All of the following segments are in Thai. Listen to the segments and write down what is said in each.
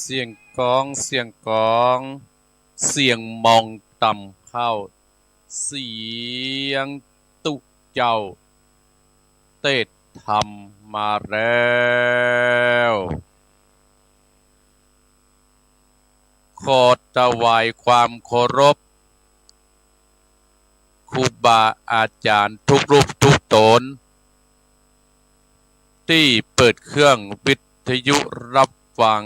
เสียงกองเสียงกองเสียงมองต่ำเข้าเสียงตุกเจ้าเตดทำมาแล้วขอถวายความเคารพครูบาอาจารย์ทุกรูปทุกตนที่เปิดเครื่องวิทยุรับฟัง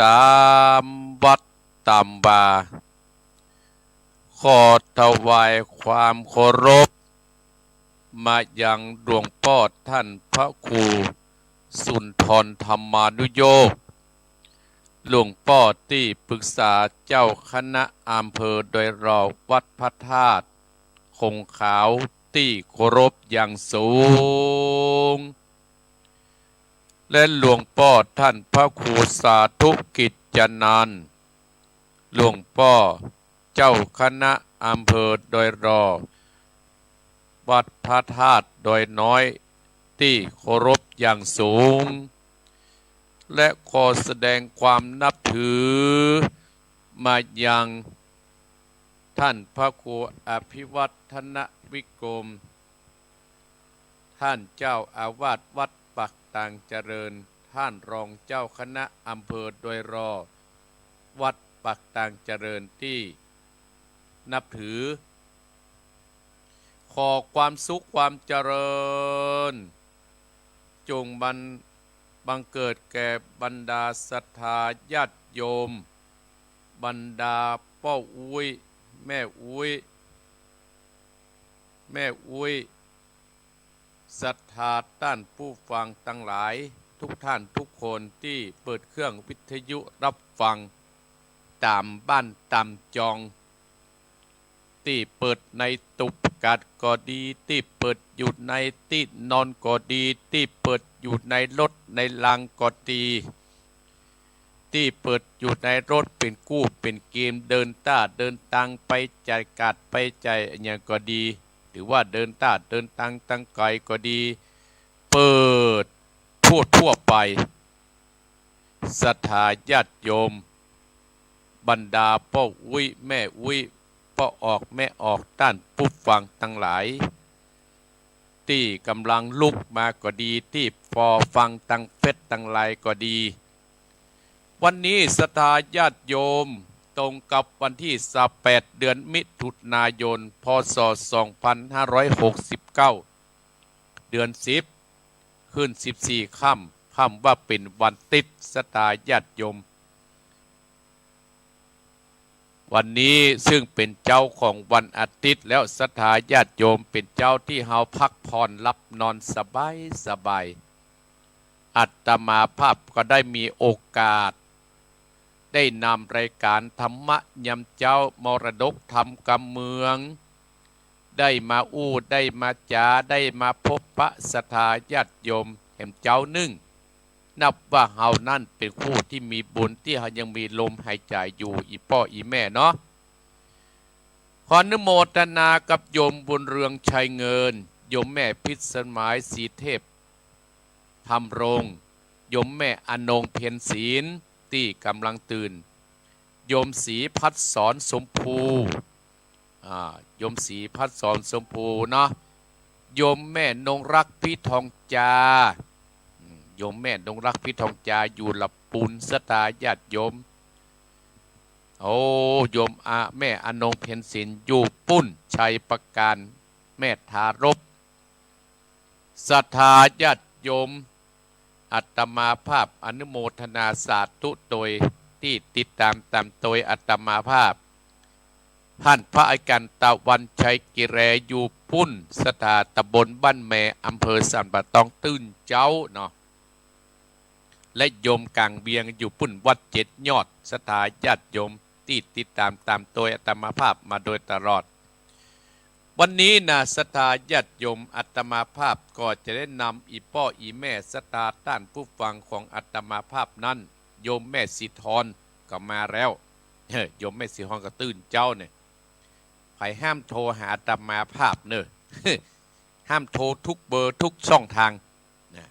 ตามวัดตามบาขอถวายความเคารพมายังหลวงพ่อท่านพระครูสุนทรธรรมานุโยคหลวงพ่อที่ปรึกษาเจ้าคณะอำเภอโดยรอบวัดพระธาตุคงขาวที่เคารพอย่างสูงและหลวงพ่อท่านพระครูสาธุกิจจนันท์หลวงพ่อเจ้าคณะอำเภอโดยรอบวัดพระธาตุโดยน้อยที่เคารพอย่างสูงและขอแสดงความนับถือมายังท่านพระครูอภิวัฒนวิกรมท่านเจ้าอาวาสวัดปักต่างเจริญท่านรองเจ้าคณะอำเภอโดยรอบวัดปักต่างเจริญที่นับถือขอความสุขความเจริญจงบังเกิดแก่บรรดาศรัทธาญาติโยมบรรดาพ่ออุ้ยแม่อุ้ยศรัทธาท่านผู้ฟังทั้งหลายทุกท่านทุกคนที่เปิดเครื่องวิทยุรับฟังตามบ้านตามจองที่เปิดในตุบกัดก็ดีที่เปิดอยู่ในที่นอนก็ดีที่เปิดอยู่ในรถในลังก็ดีที่เปิดอยู่ในรถเป็นกู้เป็นเกมเดินเดินตังไปจ่ายกัดไปจ่ายอย่างก็ดีหรือว่าเดินเดินตังตั้งไกลก็ดีเปิดทั่วไปศรัทธาญาติโยมบรรดาพ่ออุ้ยแม่อุ้ยพ่อออกแม่ออกด้านผู้ฟังทั้งหลายที่กำลังลุกมาก็ดีที่พอฟังตั้งเฟซตั้งไลน์ก็ดีวันนี้ศรัทธาญาติโยมตรงกับวันที่18เดือนมิถุนายนพศ2569เดือน10ขึ้น14ค่ำว่าเป็นวันติดศรัทธาญาติโยมวันนี้ซึ่งเป็นเจ้าของวันอาทิตย์แล้วศรัทธาญาติโยมเป็นเจ้าที่เฮาพักผ่อนหลับนอนสบายอาตมาภาพก็ได้มีโอกาสได้นำรายการธรรมะยำเจ้ามรดกธรรมกำเมืองได้มาได้มาจาได้มาพบปะศรัทธาญาติโยมแห่งเจ้านึ่งนับว่าเฮานั่นเป็นคู่ที่มีบุญที่เฮายังมีลมหายใจอยู่อีพ่ออีแม่เนาะขออนุโมทนากับโยมบุญเรืองชัยเงินโยมแม่พิษสมัยศรีเทพธรรมรงโยมแม่อนงเพียรศีลที่กำลังตื่นโยมศรีพัดสอนสมภูโยมศรีพัดสอนสมภูเนาะโยมแม่นงรักพี่ทองจาโยมแม่นงรักพี่ทองจาอยู่ลำปูนศรัทธาญาติโยมโยมแม่อนงเพียรศีลอยู่ปุ้นชัยประการแม่ทารบศรัทธาญาติโยมอาตมาภาพอนุโมทนาสาธุโดยที่ติดตามโดยอาตมาภาพท่านพระอาจารย์ตะวันชัยกิเรอยู่ปุ้นศรัทธาตำบลบ้านแม่อำเภอสันป่าตองตื้นเจ้าเนาะและโยมกลางเบียงอยู่ปุ้นวัด7 ยอดศรัทธาญาติโยมที่ติดตามโดยอาตมาภาพมาโดยตลอดวันนี้นะศรัทธาญาติโยมอาตมาภาพก็จะได้นำอีพ่ออีแม่ศรัทธาท่านผู้ฟังของอาตมาภาพนั้นโยมแม่สิทรก็มาแล้วโยมแม่สิทรก็ตื่นเจ้าเนี่ยใครห้ามโทรหาอาตมาภาพเนอะห้ามโทรทุกเบอร์ทุกช่องทางนะ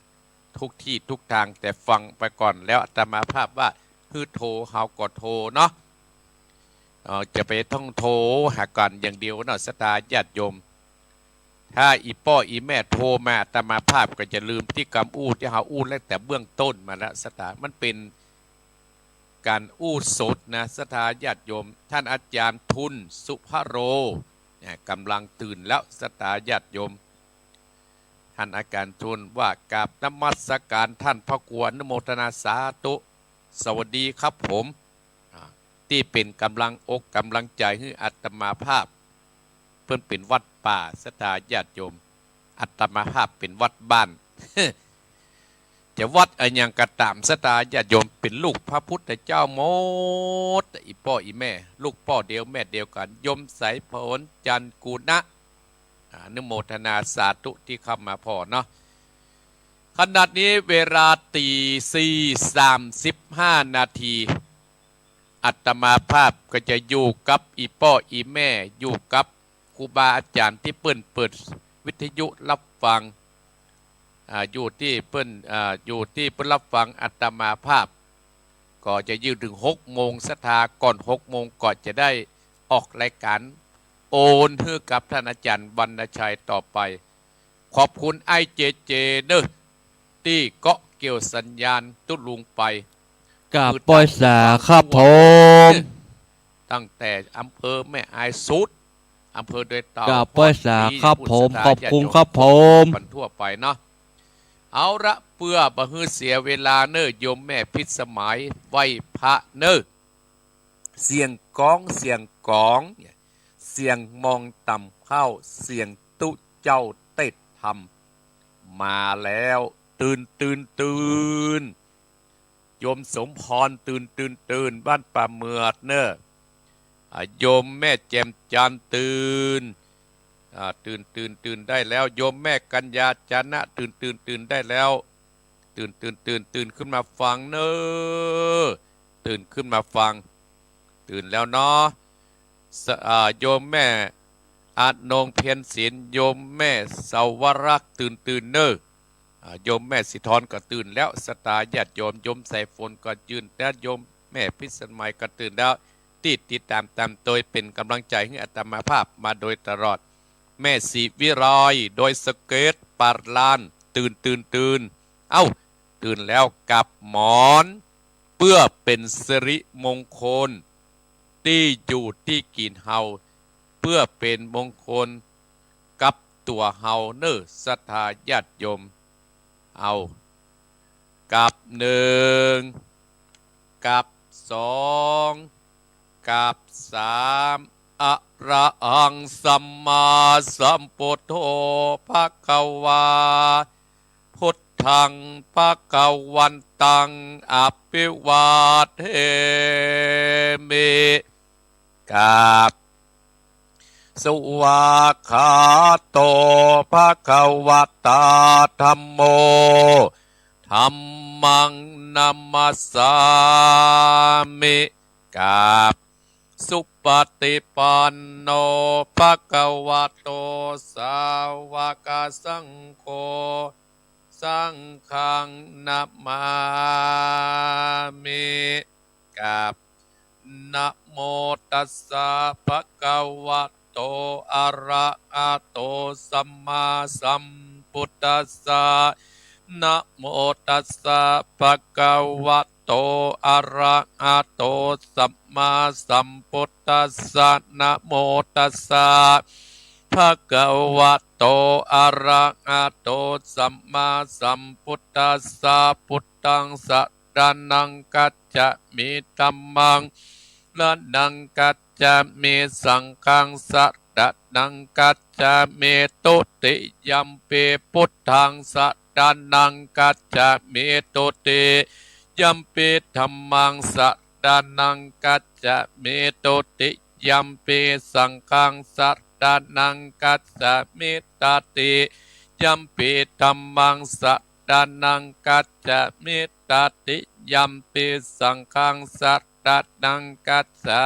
โ ทุกที่ทุกทางแต่ฟังไปก่อนแล้วอาตมาภาพว่าคือโทรเฮาก็โทรเนาะจะไปท่องโทรหากันอย่างเดียวเนาะสตาญาติโยมถ้าอีป้ออีแม่โทรมาอาตมาภาพก็จะลืมที่กำอู้ที่เฮาอู้แล้วแต่เบื้องต้นมาแล้วสตามันเป็นการอู้สดนะสตาญาติโยมท่านอาจารย์ทุนสุภโรกำลังตื่นแล้วสตาญาติโยมท่านอาจารย์ทุนว่ากราบนมัสการท่านพระกวอนโมทนาสาธุสวัสดีครับผมที่เป็นกำลังอกกำลังใจให้อาตมาภาพเพื่อนเป็นวัดป่าสตาญาติโยมอาตมาภาพเป็นวัดบ้าน จะวัดอะไรอย่างกระตามสตาญาติโยมเป็นลูกพระพุทธเจ้าหมดอีพ่ออีแม่ลูกพ่อเดียวแม่เดียวกันยมสายผลจันกูนะอนุโมทนาสาธุที่เข้ามาพอเนาะขณะนี้เวลาตี 4:35 นาทีอาตมาภาพก็จะอยู่กับอีพ่ออีแม่อยู่กับครูบาอาจารย์ที่เปิดวิทยุรับฟังอยู่ที่เปิ้นรับฟังอาตมาภาพก็จะยืนถึง6 โมงศรัทธาก่อน6 โมงก่อนจะได้ออกรายการโอนให้กับท่านอาจารย์วรรณชัยต่อไปขอบคุณไอเจเจเนอะที่เกาะเกี่ยวสัญญาณตุลุงไปกับปอยสาครับผมตั้งแต่อำเภอแม่อายสุดอำเภอโดยเต่ากับปอยสาครับผมขอบคุณครับผมบรรทั่วไปเนาะเอาละเพื่อบ่ให้เสียเวลาเนอะโยมแม่พิสมัยไหวพระเนอะเสียงก้องเสียงมองต่ำเข้าเสียงตุเจ้าเต็ดทำมาแล้วตื่นโยมสมพรตื่นบ้านป่าเมือดเนอะโยมแม่แจ่มจันตื่นได้แล้วโยมแม่กัญญาจานะตื่นได้แล้วตื่นขึ้นมาฟังเนอะตื่นขึ้นมาฟังตื่นแล้วเนาะโยมแม่อาโนงเพียรศิลป์โยมแม่สาวรักษ์ตื่นเนอะโยมแม่สิทรก็ตื่นแล้วสตาญาติโยมใส่ฝนก็ยืนแล้วโยมแม่พิสมัยก็ตื่นแล้วติดตามโดยเป็นกำลังใจให้อาตมาภาพมาโดยตลอดแม่สีวิรอยโดยสเกตปาร์ลานตื่นเอ้าตื่นแล้วกับหมอนเพื่อเป็นสิริมงคลที่อยู่ที่กินเฮาเพื่อเป็นมงคลกับตัวเฮาเนอศรัทธาญาติโยมเอากับ1กับ2กับ3อะระหังสัมมาสัมพุทโธภควาพุทธังภควันตังอภิวาเทมิกับสวากขาโตภควตาธัมโมธัมมังนัมมัสสามิกับสุปฏิปันโนภควโตสาวกสังโฆสังฆังนัมมามิกับนะโมตัสสะภะคะวะโตอะระหะโตสัมมาสัมพุทธัสสะนะโมตัสสะภะคะวะโตอะระหะโตสัมมาสัมพุทธัสสะนะโมตัสสะภะคะวะโตอะระหะโตสัมมาสัมพุทธัสสะพุทธังสรณังคัจฉามิธัมมังสรณังคัจฉามิสังฆังสรณังคัจฉามิตุติยัมปิพุทธังสรณังคัจฉามิตุติยัมปิธัมมังสรณังคัจฉามิตุติยัมปิสังฆังสรณังคัจฉามิตติยัมปิธัมมังสรณังคัจฉามิตติยัมปิสังฆังสรณังคัจฉา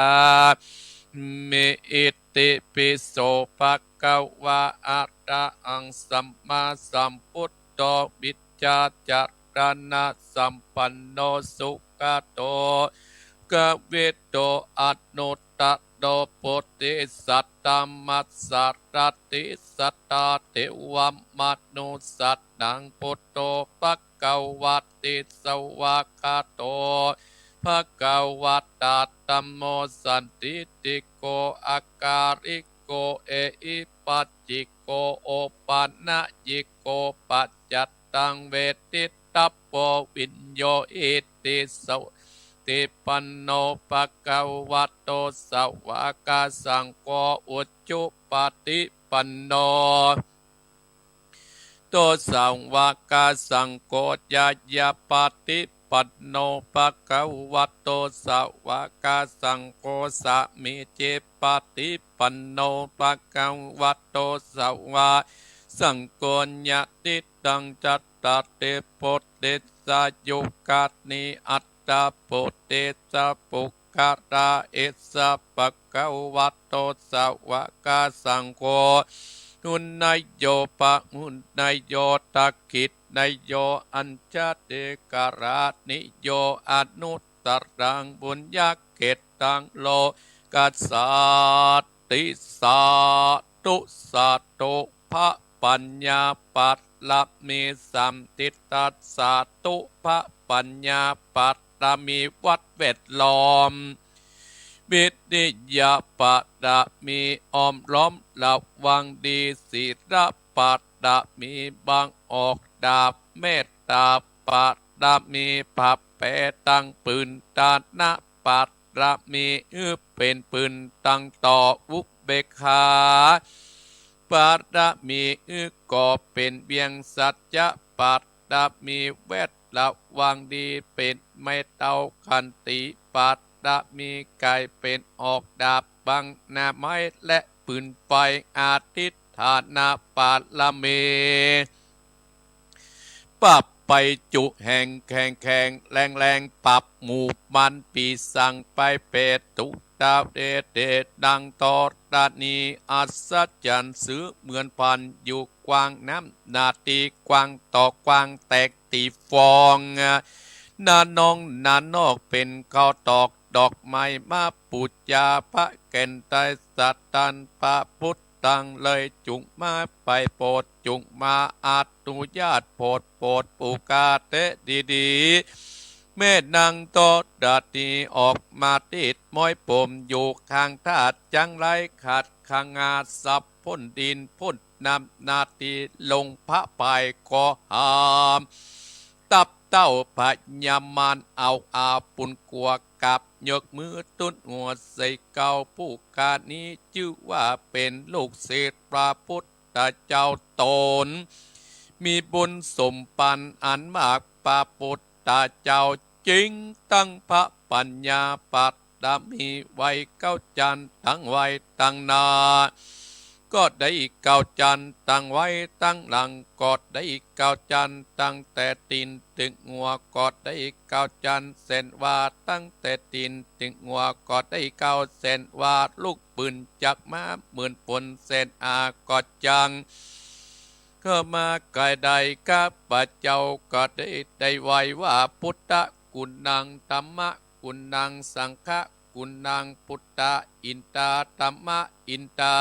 มิอิติปิโสภะคะวะอะระหังสัมมาสัมพุทโธวิจจาจา รณะสัมปันโนสุขโตกเวโตอนุตตโดโพธิสัตตมัสสะรติสัตตาเทวมนุสัตตังพุทโธภควติสวากาโตภควตาธัมโมสันติติโกอาการิโกเออิปัจจิโกโอปันนะยิโกปัจจัตตังเวทิตัปโปวิญโยอิติสติปันโนภควโตสวากาสังโฆอุจจุปฏิปันโนโตสังวากาสังโฆญาญาปฏิปันโนภควโตสวากาสังโฆสะมิเจปฏิปันโนภควโตสวาสังโฆญาติตังจัตตาเตโพเตสายุกัตนิอัตตาโพเตสะปุกขะราเอสะภควโตสวากาสังโฆหุนนายโยปะหุนนายโยตักขิดนายโยอัญชเตกรานิโยอนุตตรังบุญญาเกตังโลกัสสติสาตุสาตุภะปัญญาปัตลมีสัมติตัสสาตุภะปัญญาปัตตมีวัดเวทล้อมวิทยาปัตตมีอ้อมล้อมระวังดีศีลปัตตมีบางออกดาบเมตตาปัตตมีผับแปตั้งปืนตานะปัตตมีเป็นปืนตั้งต่ออุเบกขาปัตตมีก่อเป็นเบียงสัจจะปัตตมีเวทระวังดีเป็นไม่เต้าคันติปัตตมีกายเป็นออกดาบบังหน้าไม้และปืนไฟอาทิตฐานาปาลเมปับไปจุแห่งแข่งแข่งแรงแรงปับหมู่มันปีสั่งไปเปตุดาวเดเดดังตอดานีอัศจรรย์ซื้อเหมือนพันอยู่กวางน้ำนาตีกวางต่อกวางแตกตีฟองนานองนานอกเป็นข้าวตอกดอกไม้มาปุจจาพระแก่นไตสัตตันพระพุทธังเลยจุงมาไปโปรดจุงมาอาตุญาตโปรดปูกาเตดีเมฆนางโตดาตีออกมาติดม้อยปมอยู่ข้างธาตุจังไรขัดขางาสับพ้นดินพ้นน้ำนาตีลงพระปายกอหามตับเต้าพญามานเอาอาปุนกัวกับยกมือตุ้นหัวใส่เก่าผู้กานี้ชื่อว่าเป็นลูกศิษย์พระพุทธเจ้าตนมีบุญสมปันอันมากพระพุทธเจ้าจริงตั้งพระปัญญาปัตตมีไว้เก้าจันตั้งไว้ตั้งนาก็ได้เก้าจันตั้งไว้ตั้งหลังก็ได้เก้าจันตั้งแต่ตีนถึงหัวก็ได้เก้าจันเส้นว่าตั้งแต่ตีนถึงหัวก็ได้เก้าเส้นว่าลูกปืนจักมาหมื่นปนเส้นก็จังก็มาไกลใดกับปัจเจ้าก็ได้ไว้ว่าพุทธกุณังธรรมะกุณังสังฆะกุณังพุทธอินตาธรรมะอินตา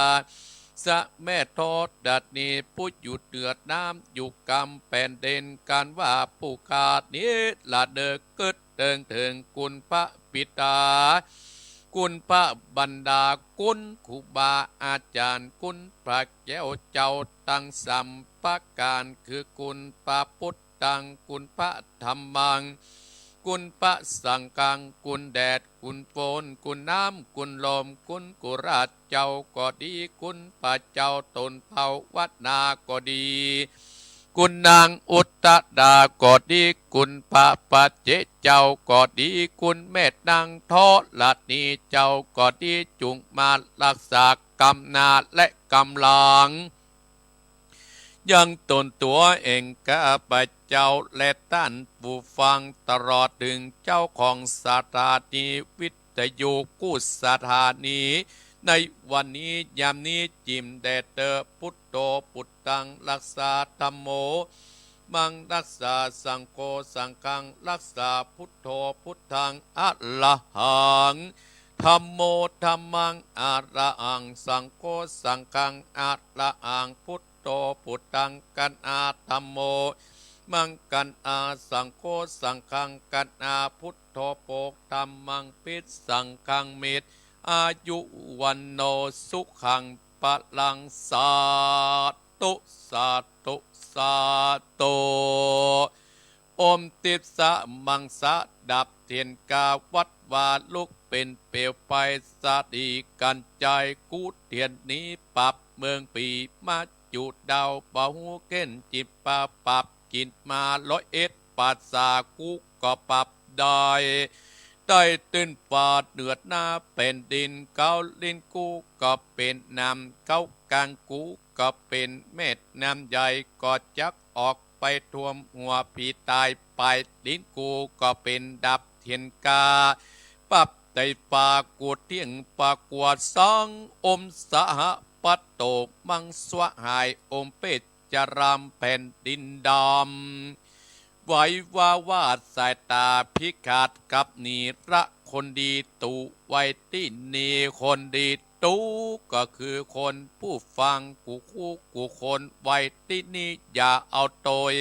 สะแม่ทอดดัดนี้ผู้หยุดเดือดน้ำอยู่กำแผ่นเด่นการว่าผู้ขาดนี้ละเดิกกึดเดิงถึงกุณพระปิตากุณพระบรรดากุณครูบาอาจารย์กุณพระแก้วเจ้าตั้งสัมปการคือกุณพระพุทธังกุณพระธรรมังกุณพระสังฆังกุณแดดกุณฝนกุณน้ำกุณลมกุณกุราชเจ้าก็ดีกุณพระเจ้าตนเผ่าวัดนาก็ดีกุณนางอุตตดาก็ดีกุณพระปัจเจเจ้าก็ดีกุณเมตนางทอลัดนีเจ้าก็ดีจุงมารักษากำนาและกำลังยังตนตัวเองข้าพเจ้าและท่านผู้ฟังตลอดถึงเจ้าของสถานีวิทยุกู้สถานีในวันนี้ยามนี้จิมแดเตอพุทโธพุทธังรักษาธัมโม มังรักษาสังโฆสังฆังรักษาพุทโธพุทธังอะระหังธัมโมธัมมังอะระหังสังโฆสังฆังอะระหังพุทโธพุทธังกันอาธัมโมมังกันอาสังโฆสังฆังกันอาพุทโธโปกธัมมังปิดสังฆังมิตรอายุวันโนสุขังปะลังสาธุสาธุสาธุอมติดสะมังสะดับเทียนกาวัดวาลุกเป็นเปลวไฟสาดีกันใจกูเทียนนี้ปับเมืองปีมาจุดดาวเบาหูเก้นจิบปาปับกินมา101ปัสสากุก็ปับได้ตื่นฟาดเดือดหน้าเป็นดินเกาลินกูก็เป็นน้ำเกากลางกูก็เป็นเม็ดน้ำใหญ่ก็จักออกไปท่วมหัวผีตายไปดินกูก็เป็นดับเทียนกาปับไตปากวดเที่ยงปากวดสองอมสหปัตโตมังสวะหายอมเป็ดจรำแผ่นดินดำไว้วาดสายตาพิขาดกับนีระคนดีตูไว้ที่นีคนดีตูก็คือคนผู้ฟังกูคู่กูคนไว้ที่นี่อย่าเอาโตย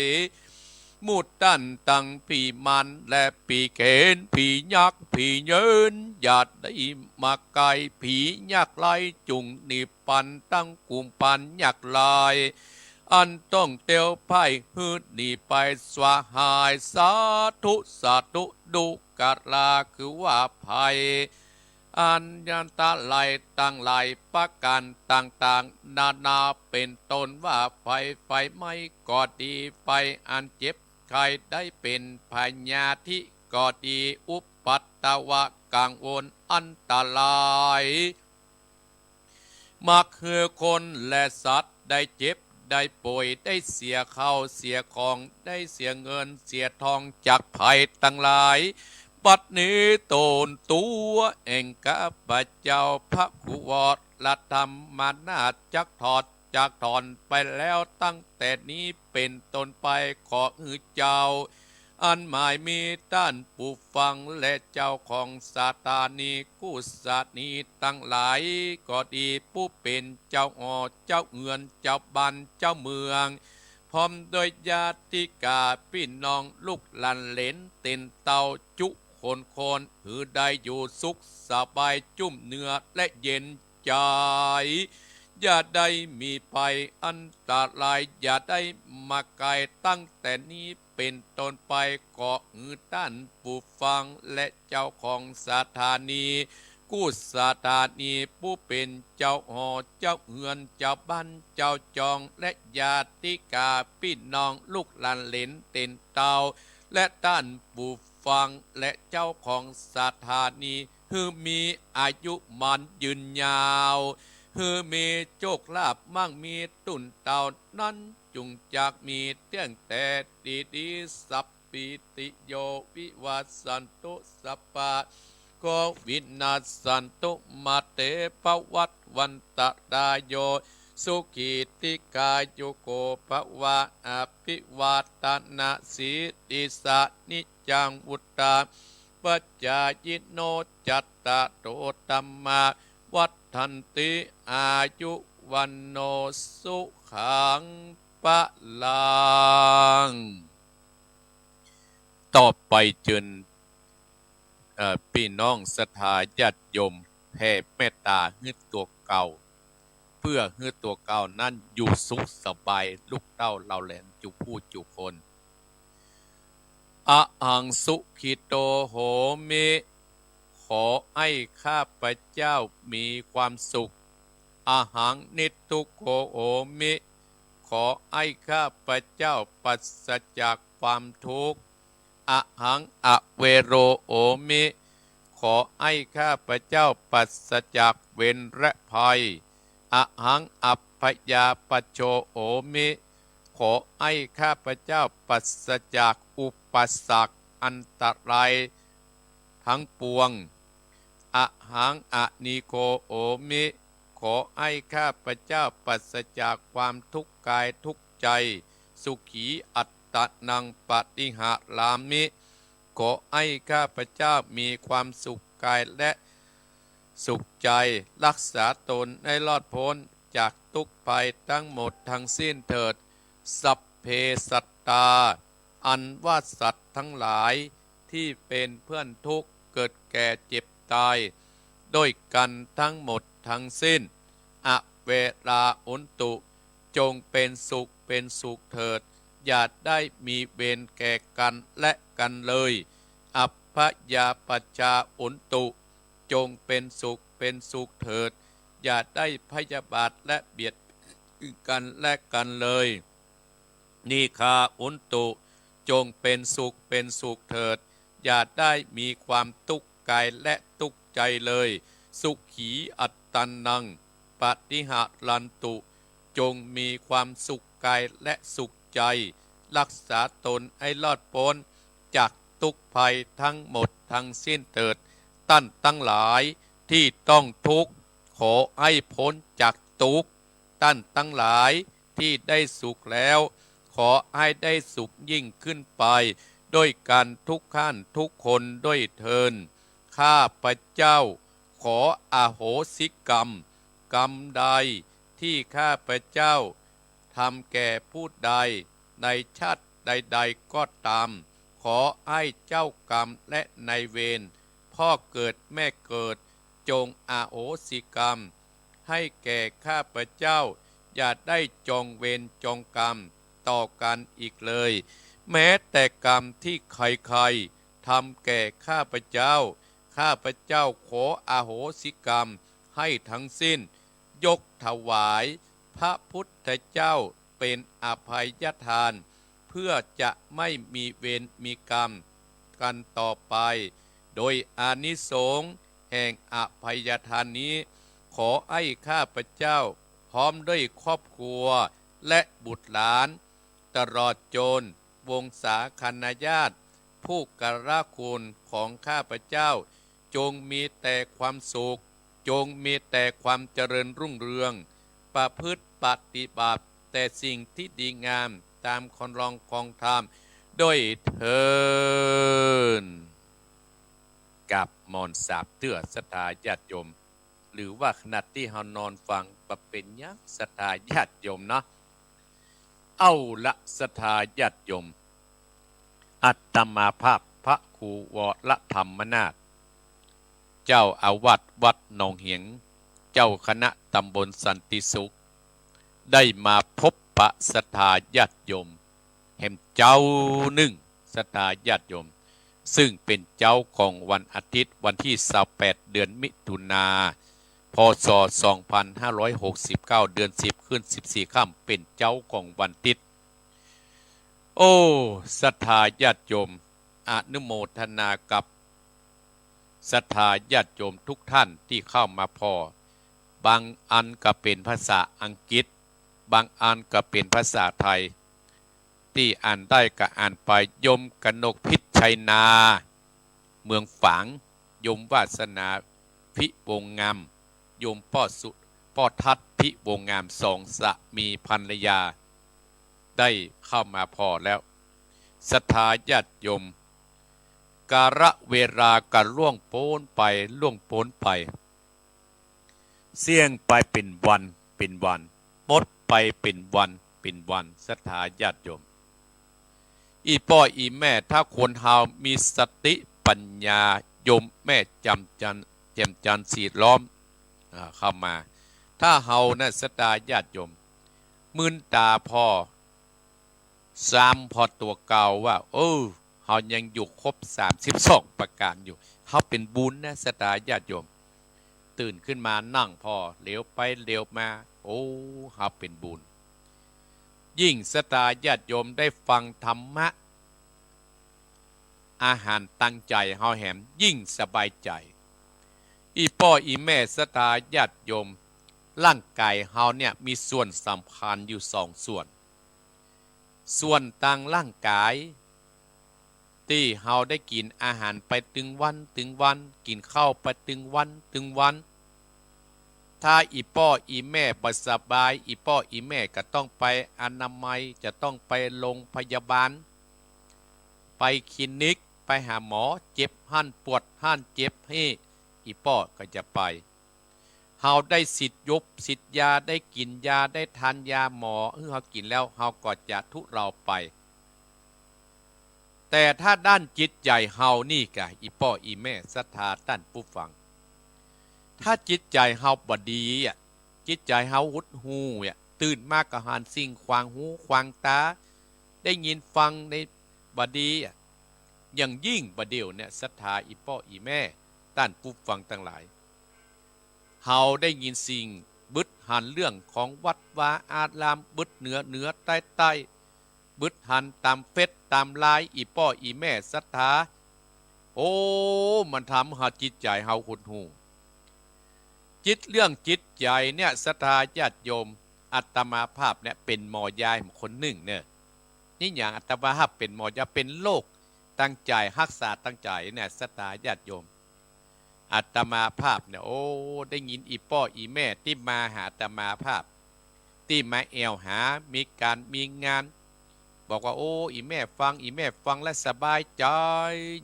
มุดดันตั้งผีมันและผีเขนผียักษ์ผีเยินอย่าได้มาไกลผียักษ์ไล่จุงนิปันตั้งกลุ่มปันยักษ์ลายอันต้องเตียวไพ่ฮืดหนีไปสวาหายสาธุสาธุดุกะลาคือว่าภัยอันยันตะไหลตั้งไหลประกันต่างๆนานาเป็นต้นว่าไฟไม่ก็ดีไฟอันเจ็บใครได้เป็นพญาธิก็ดีอุปัตตวะกังวลอันตรายมักคือคนและสัตว์ได้เจ็บได้ป่วยได้เสียข้าวเสียของได้เสียเงินเสียทองจากภัยตั้งหลายบัดนี้ตนตัวเองกับพระเจ้าพระคุวอดละธรรมนาจักถอดจากถอนไปแล้วตั้งแต่นี้เป็นต้นไปขอเจ้าอันหมายมีต้านผู้ฟังและเจ้าของสาตานีกู้สานีตั้งหลายก็ดีผู้เป็นเจ้าเจ้าเงินเจ้าบ้านเจ้าเมืองพร้อมโดยญาติกาพี่น้องลูกหลานเหลนเต็นเตาจุคนหือได้อยู่สุขสบายจุ่มเนื้อและเย็นใจอย่าได้มีภัยอันตรายอย่าได้มาไกลตั้งแต่นี้เป็นต้นไปก็หือต้านผู้ฟังและเจ้าของสถานีกู้สถานีผู้เป็นเจ้าหอเจ้าเฮือนเจ้าบ้านเจ้าจองและญาติกาพี่น้องลูกหลานเหลนเต็นเตาและต้านผู้ฟังและเจ้าของสถานีคือมีอายุมันยืนยาวคือมีโชคลาภมั่งมีตุนเต่านั้นจุงจากมีเตี้ยงแต่ดีสัพปิติโยวิวัสสันตุสัพพะโควินาศสันตุมาเตปวัตวันตดาโยสุขีติกายุโกภวะอภิวาตนาสีติสานิจังวุตตาปัจจายิโนจัตตะโตตัมมาวัฏทันติอายุวันโนสุขังปะลังต่อไปจนพี่น้องศรัทธาญาติโยมแผ่เมตตาให้ตัวเก่าเพื่อให้ตัวเก่านั้นอยู่สุขสบายลูกเต้าเราแหลนจุผู้จุคนอะหังสุขิโตโหมิขอให้ข้าพเจ้ามีความสุขอะหังนิทุกโขโหมิขอให้ข้าพเจ้าปราศจากความทุกข์อะหังอเวโรโหมิขอให้ข้าพเจ้าปราศจากเวรและภัยอะหังอัพพยาปโชโหมิขอให้ข้าพเจ้าปราศจากอุปสรรคอันตรายทั้งปวงอะหังอนิโกโหมิขอให้ข้าพเจ้าปราศจากความทุกข์กายทุกข์ใจสุขีอัตต ตนังปฏิหารามิขอให้ข้าพเจ้ามีความสุขกายและสุขใจรักษาตนให้รอดพ้นจากทุกภัยทั้งหมดทั้งสิ้นเถิดสัพเพสัตตาอันว่าสัตว์ทั้งหลายที่เป็นเพื่อนทุกข์เกิดแก่เจ็บตายด้วยกันทั้งหมดทั้งสิ้นอเวราอุนตุจงเป็นสุขเป็นสุขเถิดอย่าได้มีเวรแก่กันและกันเลยอัพพยาปชาอุนตุจงเป็นสุขเป็นสุขเถิดอย่าได้พยาบาทและเบียดกันและกันเลยนิคาอุนตุจงเป็นสุขเป็นสุขเถิดอย่าได้มีความทุกข์กายและทุกข์ใจเลยสุขีอัตตันนังปฏิหารันตุจงมีความสุขกายและสุขใจรักษาตนให้รอดพ้นจากทุกภัยทั้งหมดทั้งสิ้นเถิดท่านทั้งหลายที่ต้องทุกข์ขอให้พ้นจากทุกข์ท่านทั้งหลายที่ได้สุขแล้วขอให้ได้สุขยิ่งขึ้นไปด้วยกันทุกขั้นทุกคนด้วยเทินข้าพเจ้าขออโหสิกรรมกรรมใดที่ข้าพเจ้าทำแก่ผู้ใดในชาติใดๆก็ตามขอให้เจ้ากรรมและนายเวรพ่อเกิดแม่เกิดจงอโหสิกรรมให้แก่ข้าพเจ้าอย่าได้จองเวรจองกรรมต่อกันอีกเลยแม้แต่กรรมที่ใครๆทำแก่ข้าพเจ้าข้าพเจ้าขออโหสิกรรมให้ทั้งสิ้นยกถวายพระพุทธเจ้าเป็นอภัยทานเพื่อจะไม่มีเวรมีกรรมกันต่อไปโดยอานิสงส์แห่งอภัยทานนี้ขอให้ข้าพเจ้าพร้อมด้วยครอบครัวและบุตรหลานตลอดจนวงศาคณาญาติผู้กราคุณของข้าพเจ้าจงมีแต่ความสุขจงมีแต่ความเจริญรุ่งเรืองประพฤติปฏิบัติแต่สิ่งที่ดีงามตามคำร้องของธรรมด้วยเถิดกับมอนสาบเตื้อศรัทธาญาติโยมหรือว่าขณะที่เฮานอนฟังปะเป็นยักษ์ศรัทธาญาติโยมเนาะเอาละศรัทธาญาติโยมอัตมาภาพพระครูวรธรรมนาถเจ้าอาวาสวัดหนองเหียงเจ้าคณะตำบลสันติสุขได้มาพบปะศรัทธาญาติโยมแห่งเจ้าหนึ่งศรัทธาญาติโยมซึ่งเป็นเจ้าของวันอาทิตย์วันที่28เดือนมิถุนาพศ2569เดือน10ขึ้น14ค่ำเป็นเจ้าของวันอาทิตย์โอ้ศรัทธาญาติโยมอนุโมทนากับศรัทธาญาติโยมทุกท่านที่เข้ามาพอบางอันก็เป็นภาษาอังกฤษบางอันก็เป็นภาษาไทยที่อ่านได้ก็อ่านไปยมกนกพิชัยนาเมืองฝางยมวาสนาพิวงงามยมพ่อทัดพิวงงามสองสามีภรรยาได้เข้ามาพอแล้วศรัทธาญาติโยมกาละเวลาก็ล่วงโพ้นไปล่วงโพ้นไปเสี่ยงไปเป็นวันเป็นวันหมดไปเป็นวันเป็นวันศรัทธาญาติโยมอีพ่ออีแม่ถ้าคนเฮามีสติปัญญาโยมแม่จำจันสีล้อมเข้ามาถ้าเฮานะศรัทธาญาติโยมมืนตาพ่อพอตัวเก่าว่าเฮายังอยู่ครบ32ประการอยู่เฮาเป็นบุญนะศรัทธาญาติโยมตื่นขึ้นมานั่งพ่อเหลียวไปเหลียวมาเฮาเป็นบุญยิ่งศรัทธาญาติโยมได้ฟังธรรมะอาหารตั้งใจเฮาแหมยิ่งสบายใจอีพ่ออีแม่ศรัทธาญาติโยมร่างกายเฮาเนี่ยมีส่วนสำคัญอยู่2ส่วนต่างร่างกายที่เฮาได้กินอาหารไปตึงวันกินข้าวไปตึงวัน ถ้าอีป้ออีแม่บ่สบายอีป้ออีแม่ก็ต้องไปอนามัยจะต้องไปโรงพยาบาลไปคลินิกไปหาหมอเจ็บหั่นปวดหั่นเจ็บให้อีป้อก็จะไปเฮาได้สิทธิ์ยบสิทธิ์ยาได้กินยาได้ทานยาหมอเฮากินแล้วเฮาก็จะทุเราไปแต่ถ้าด้านจิตใจเฮานี่กะอีป้ออีแม่ศรัทธาท่านผู้ฟังถ้าจิตใจเฮาบ่ดีอ่ะจิตใจเฮาหดหูอ่ะตื่นมากก็หานสิ่งขวางหูขวางตาได้ยินฟังในบ่ดีอ่ะอย่างยิ่งบ่เดียวเนี่ยศรัทธาอีป้ออีแม่ท่านผู้ฟังทั้งหลายเฮาได้ยินสิ่งบึดหันเรื่องของวัดวาอารามบึดเหนือใต้บึดหันตามเฟซตามไลน์อีป้ออีแม่ศรัทธาโอ้มันทำให้จิตใจเฮาหดหูจิตเรื่องจิตใจเนี่ยศรัทธาญาติโยมอาตมาภาพเนี่ยเป็นหมอยายคนหนึ่งเนี่ยนี่อย่างอาตมาภาพเป็นหมอยาเป็นโรคตั้งใจรักษาตั้งใจเนี่ยศรัทธาญาติโยมอาตมาภาพเนี่ยโอ้ได้ยินอีป้ออีแม่ที่มาหาอาตมาภาพที่มาแอวหามีการมีงานบอกว่าโอ้อีแม่ฟังแล้วสบายใจ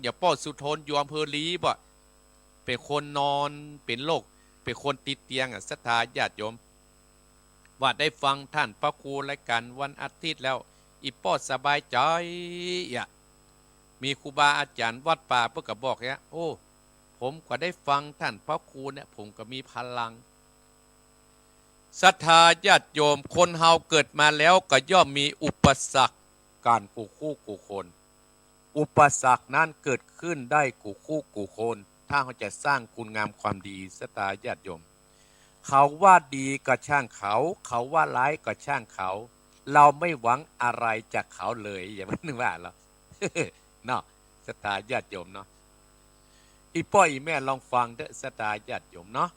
อย่าป้อสุทนอยู่อำเภอลีบ่เป็นคนนอนเป็นโรคเป็นคนติดเตียงศรัทธาญาติโยมว่าได้ฟังท่านพระครูรายการวันอาทิตย์แล้วอีป้อสบายใจมีครูบาอาจารย์วัดป่าเพื่อก็บอกเนี่ยโอ้ผมก็ได้ฟังท่านพระครูเนี่ยผมก็มีพลังศรัทธาญาติโยมคนเฮาเกิดมาแล้วก็ย่อมมีอุปสรรคการกูคู่กูคนอุปสรรคนั้นเกิดขึ้นได้กูคู่กูคนถ้าเขาจะสร้างคุณงามความดีศรัทธาญาติโยมเขาว่าดีก็ช่างเขาเขาว่าร้ายก็ช่างเขาเราไม่หวังอะไรจากเขาเลยอย่างนั้นว่าเราเนาะศรัทธาญาติโยมเนาะอีป้ออีแม่ลองฟังเด้อศรัทธาญาติโยมเนาะ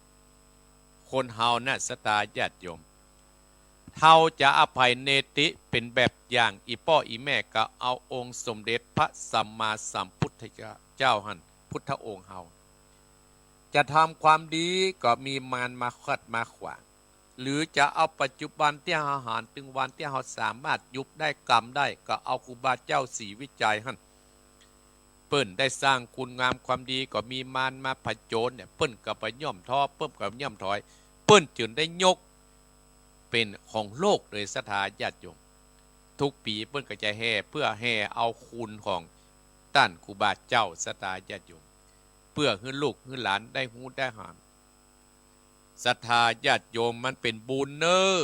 คนเฮาน่ะศรัทธาญาติโยมเฮาจะอภัยเนติเป็นแบบอย่างอีป้ออีแม่ก็เอาองค์สมเด็จพระสัมมาสัมพุทธเจ้าหันพุทธองค์เฮาจะทำความดีก็มีมารมาขัดมาขวางหรือจะเอาปัจจุบันที่อาหารถึงวันที่เราสามารถยุบได้กรรมได้ก็เอาครูบาเจ้าศรีวิจัยหันเปิ้นได้สร้างคุณงามความดีก็มีมารมาผจญเนี่ยเปิ้นก็ไปย่อมท้อเปิ้นก็ย่อมถอยเปิ้นจึงได้ยกเป็นของโลกโดยศรัทธาญาติโยมทุกปีเปิ้นก็จะแห่เพื่อแห่เอาคุณของท่านครูบาเจ้าศรัทธาญาติโยมเพื่อให้ลูกให้หลานได้หูได้หานศรัทธาญาติโยมมันเป็นบุญเนอ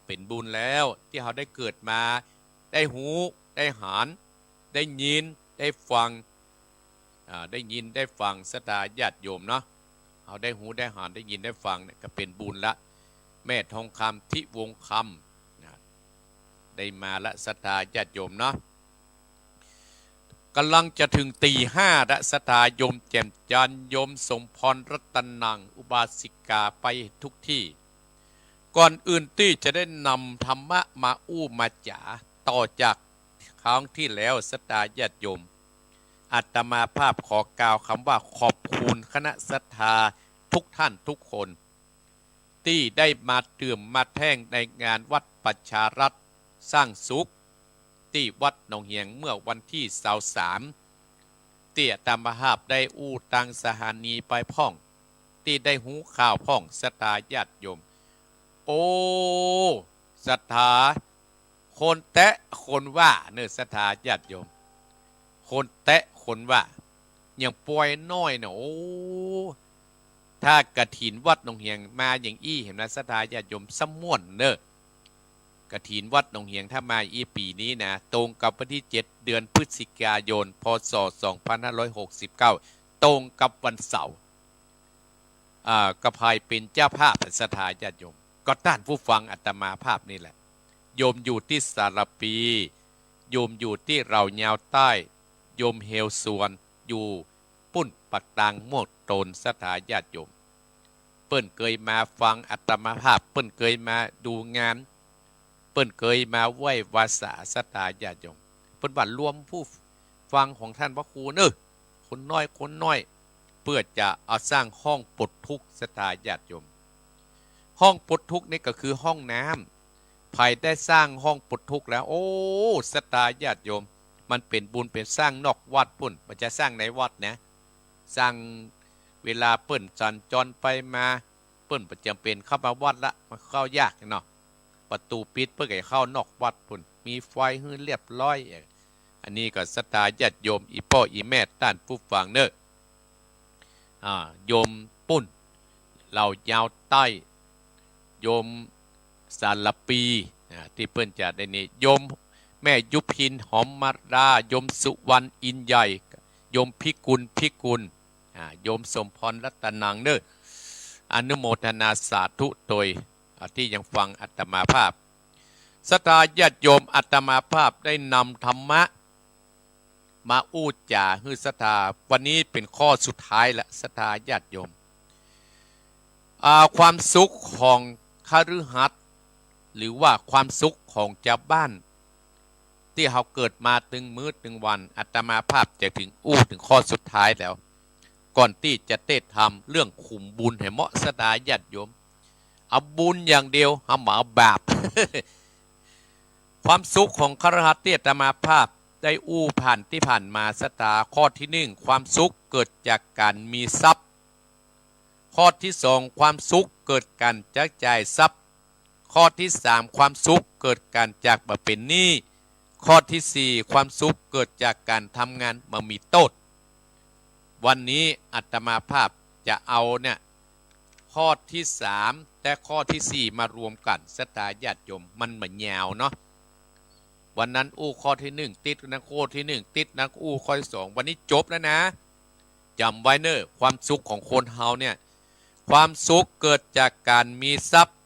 เป็นบุญแล้วที่เราได้เกิดมาได้หูได้หานได้ยินได้ฟังได้ยินได้ฟังศรัทธาญาติโยมเนาะเอาได้หูได้หานได้ยินได้ฟังเนี่ยก็เป็นบุญละแม่ทองคำทิวงคำนะได้มาละศรัทธาญาติโยมเนาะกำลังจะถึงตี 5ละศรัทธาโยมแจ่มจันทร์โยมสมพรรัตนังอุบาสิกาไปทุกที่ก่อนอื่นที่จะได้นำธรรมะมามาจ๋าต่อจากครั้งที่แล้วศรัทธาญาติโยมอาตมาภาพขอกล่าวคำว่าขอบคุณคณะศรัทธาทุกท่านทุกคนที่ได้มาเตื่มมาแท่งในงานวัดประชารัฐสร้างสุขที่วัดหนองเหียงเมื่อวันที่23เตี่ยตามภาพได้ตังสถานีไปพ่องที่ได้หูข่าวพ่องศรัทธาญาติโยมโอ้ศรัทธาคนแตะคนว่าเนื้อศรัทธาญาติโยมคนแตะคนว่าอย่างป่วยน้อยเนาะโอ้ถ้ากฐินวัดหนองเหียงมาอย่างอี้เห็นไหมศรัทธาญาติโยมสม่วนเนอะกฐินวัดหนองเหียงถ้ามาปีนี้นะตรงกับวันที่7เดือนพฤศจิกายนพศ2569ตรงกับวันเสาร์กระพายเป็นเจ้าภาพศรัทธาญาติโยมก็ต้านผู้ฟังอาตมาภาพนี่แหละโยมอยู่ที่สารปีโยมอยู่ที่เรายาวใต้โยมเฮลส่วนอยู่ปุ้นปักตางม่วงโตนศรัทธาญาติโยมเปิ้นเคยมาฟังอาตมาภาพเปิ้นเคยมาดูงานเปิ้นเคยมาไหว้วาสาศรัทธาญาติโยมเปิ้นว่ารวมผู้ฟังของท่านพระครูคนน้อยเพื่อจะเอาสร้างห้องปลดทุกข์ศรัทธาญาติโยม ห้องปลดทุกข์นี่ก็คือห้องน้ำไผ่ได้สร้างห้องปลดทุกข์แล้วโอ้ศรัทธาญาติโยมมันเป็นบุญเป็นสร้างนอกวัดปุ่นมันจะสร้างในวัดนะสร้างเวลาเปิ้นสัญจรไปมาเปิ้นประจำเป็นเข้ามาวัดละมันเข้ายากเนาะประตูปิดเพื่อให้เข้านอกวัดปุ่นมีไฟให้เรียบร้อยอันนี้ก็ศรัทธาญาติโยมอีพ่ออีแม่ต้านผู้ฟังเนอะโยมปุ่นเรายาวใต้โยมสารปีที่เปิ้นจะได้นี่โยมแม่ยุพินหอมมาดาโยมสุวรรณอินใหญ่โยมพิกุลโยมสมพรรัตนังเนออนุโมทนาสาธุโดยที่ยังฟังอาตมาภาพศรัทธาญาติโยมอาตมาภาพได้นำธรรมะมาอู้จ่าฮือศรัทธาวันนี้เป็นข้อสุดท้ายละศรัทธาญาติโยมความสุขของคฤหัสถ์หรือว่าความสุขของชาวบ้านที่เขาเกิดมาถึงมื้อถึงวันอาตมาภาพจะถึงถึงข้อสุดท้ายแล้วก่อนที่จะเทศทำเรื่องขุมบุญให้เหมาะศรัทธาญาติโยมเอาบุญอย่างเดียวเอาหมาบาป ความสุขของคฤหัสถ์ที่อาตมาภาพได้ผ่านที่ผ่านมาศรัทธาข้อที่หนึ่งความสุขเกิดจากการมีทรัพย์ข้อที่สองความสุขเกิดการจักจ่ายทรัพย์ข้อที่สามความสุขเกิดการจากมาเป็นหนี้ข้อที่สี่ความสุขเกิดจากการทำงานมามีโทษวันนี้อาตมาภาพจะเอาเนี่ยข้อที่สามและข้อที่สี่มารวมกันศรัทธาญาติโยมมันเหมือนยาวเนาะวันนั้นข้อที่หนึ่งติดนะข้อที่หนึ่งติดนะข้อที่สองวันนี้จบแล้วนะจำไว้เนอะความสุขของคนเฮาเนี่ยความสุขเกิดจากการมีทรัพย์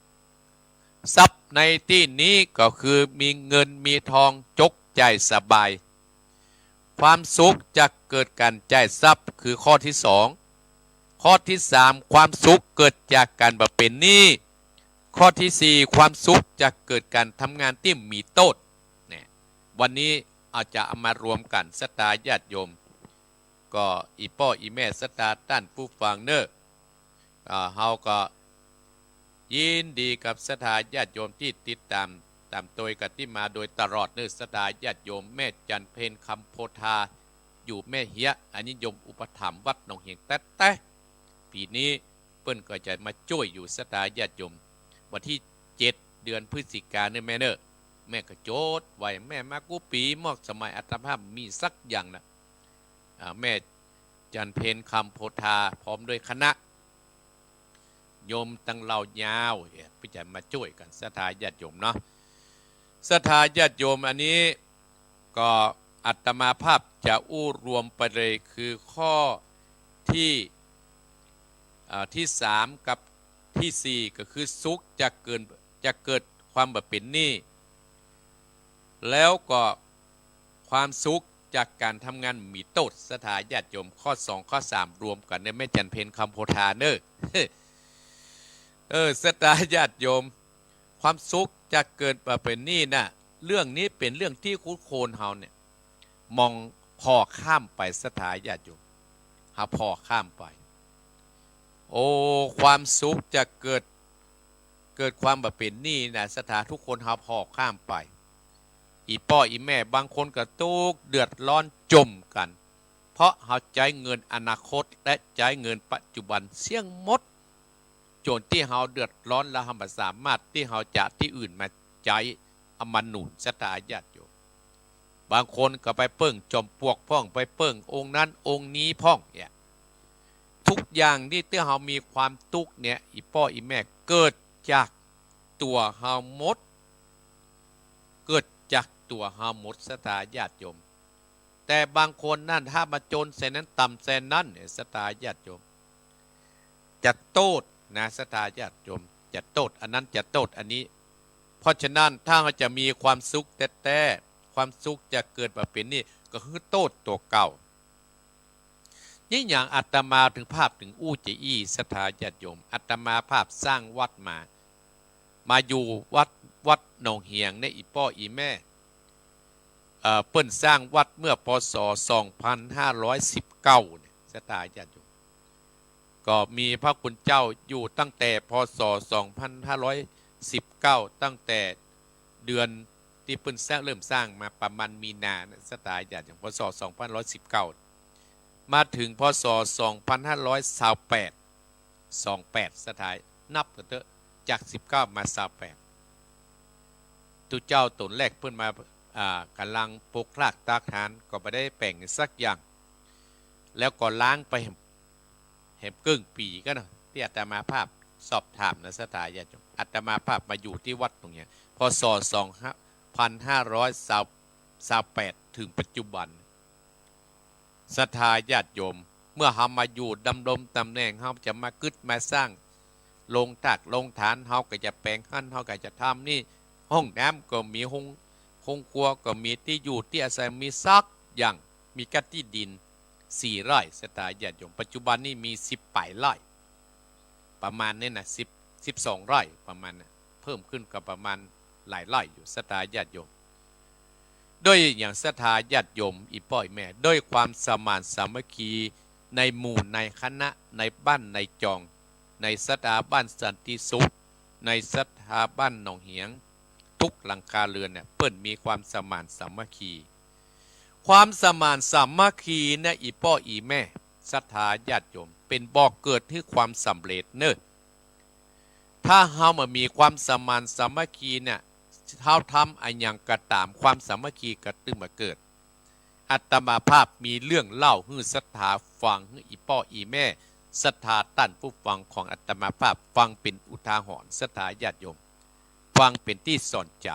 ในที่นี้ก็คือมีเงินมีทองจกใจสบายความสุขจะเกิดการจ่ายทรัพย์คือข้อที่สองข้อที่สามความสุขเกิดจากการบ่เป็นหนี้ข้อที่สี่ความสุขจะเกิดการทำงานที่มีโทษเนี่ยวันนี้อาจจะเอามารวมกันศรัทธาญาติโยมก็อีพ่ออีแม่ศรัทธาต้านผู้ฟังเนอะเฮาก็ยินดีกับศรัทธาญาติโยมที่ติดตามตัวกันที่มาโดยตลอดเนอะศรัทธาญาติโยมแม่จันเพนคำโพธาอยู่แม่เฮียอันนี้โยมอุปถัมภ์วัดหนองเฮียงแต่ปีนี้เปิ้นก็จะมาช่วยอยู่ศรัทธาญาติโยมวันที่7 เดือนพฤศจิกายนแม่เนอะแม่ก็โจทย์ไว้แม่มากูปีมอกสมัยอัตภาพมีสักอย่างนะแม่จันเพนคำโพธาพร้อมด้วยคณะโยมตั้งเหล่ายาวพี่จะมาช่วยกันศรัทธาญาติโยมเนาะศรัทธาญาติโยมอันนี้ก็อาตมาภาพจะรวมไปเลยคือข้อที่สามกับที่สี่ก็คือสุขจะเกิดความแบบเป็นหนี้แล้วก็ความสุขจากการทำงานมีโทษศรัทธาญาติโยมข้อ2ข้อ3รวมกันในแม่จันเพนคำโพธาเนอะศรัทธาญาติโยมความสุขจะเกิดมาเป็นหนี้นะเรื่องนี้เป็นเรื่องที่คุ้นโคนเฮาเนี่ยมองพอข้ามไปศรัทธาญาติโยมหาพอข้ามไปความสุขจะเกิดความแบบเป็นหนี้นะศรัทธาทุกคนหาพอข้ามไปอีพ่ออีแม่บางคนก็ตุกเดือดร้อนจมกันเพราะเขาใช้เงินอนาคตและใช้เงินปัจจุบันเสี่ยงหมดจนที่เขาเดือดร้อนและเขาไม่สามารถที่เขาจะที่อื่นมาใช้เอามาหนุนศรัทธาญาติโยมบางคนก็ไปเปิ้งจอมปลวกพ่องไปเปิ้งองค์นั้นองค์นี้พ่องเนี่ยทุกอย่างที่เขามีความทุกข์เนี่ยอีพ่ออีแม่เกิดจากตัวเขาหมดเกิดจากตัวเฮาหมดศรัทธาญาติโยมแต่บางคนนั่นถ้ามาจนแสนนั้นต่ำแสนนั้นศรัทธาญาติโยมจะโทษนะศรัทธาญาติโยมจะโทษอันนั้นจะโทษอันนี้เพราะฉะนั้นถ้าเราจะมีความสุขแต่ความสุขจะเกิดมาเป็นนี่ก็คือโทษตัวเก่ายิ่งอย่างอาตมาถึงภาพถึงจะศรัทธาญาติโยมอาตมาภาพสร้างวัดมาอยู่วัดหนองเฮียงในอีพ่ออีแม่เปิ้นสร้างวัดเมื่อพศ2519เนี่ยศรัทธาญาติโยม ก็มีพระคุณเจ้าอยู่ตั้งแต่พศ2519ตั้งแต่เดือนที่เพิ่นเริ่มสร้างมาประมาณมีนาสถานอย่างพศ2519มาถึงพศ2528สถานนับกันเถอะจาก19มา28ตุเจ้าตนแรกเพิ่นมากำลังปกครากตากฐานก็ไม่ได้แป่งสักอย่างแล้วก็ล้างไปเห็นกึ่งปีก็เนาะที่อาตมาภาพสอบถามนะสถานญาติโยมอาตมาภาพมาอยู่ที่วัดตรงเนี้ยพศ2528ถึงปัจจุบันศรัทธาญาติโยมเมื่อเฮามาอยู่ดำรงตำแหน่งเฮาจะมากึดมาสร้างลงตักลงฐานเฮาก็จะแปลงหั่นเฮาก็จะทำนี่ห้องน้ำก็มีห้องครัวก็มีที่อยู่ที่อาศัยมีซักอย่างมีกัดที่ดิน4 ไร่ศรัทธาญาติโยมปัจจุบันนี้มี18 ไร่ประมาณนี้นะ12 ไร่ประมาณนะเพิ่มขึ้นกับประมาณหลายไร่อยู่ศรัทธาญาติโยมด้วยอย่างศรัทธาญาติโยมอีพ่อแม่ด้วยความสมานสามัคคีในหมู่ในคณะในบ้านในจองในสถาบันสันติสุขในสถาบันหนองเหียงทุกหลังคาเรือนเนี่ยเปิ้นมีความสมานสามัคคีความสมานสามัคคีเนี่ยอีพ่ออีแม่ศรัทธาญาติโยมเป็นบ่อกเกิดที่ความสำเร็จเนอะถ้าเฮามามีความสมานสามัคคีเนี่ยเฮาทำอันยังกระตามความสามัคคีกระตึ้งมาเกิดอาตมาภาพมีเรื่องเล่าให้ศรัทธาฟังให้อีพ่ออีแม่ศรัทธาตั้นผู้ฟังของอาตมาภาพฟังเป็นอุทาหรณ์ศรัทธาญาติโยมฟังเป็นที่สนใจ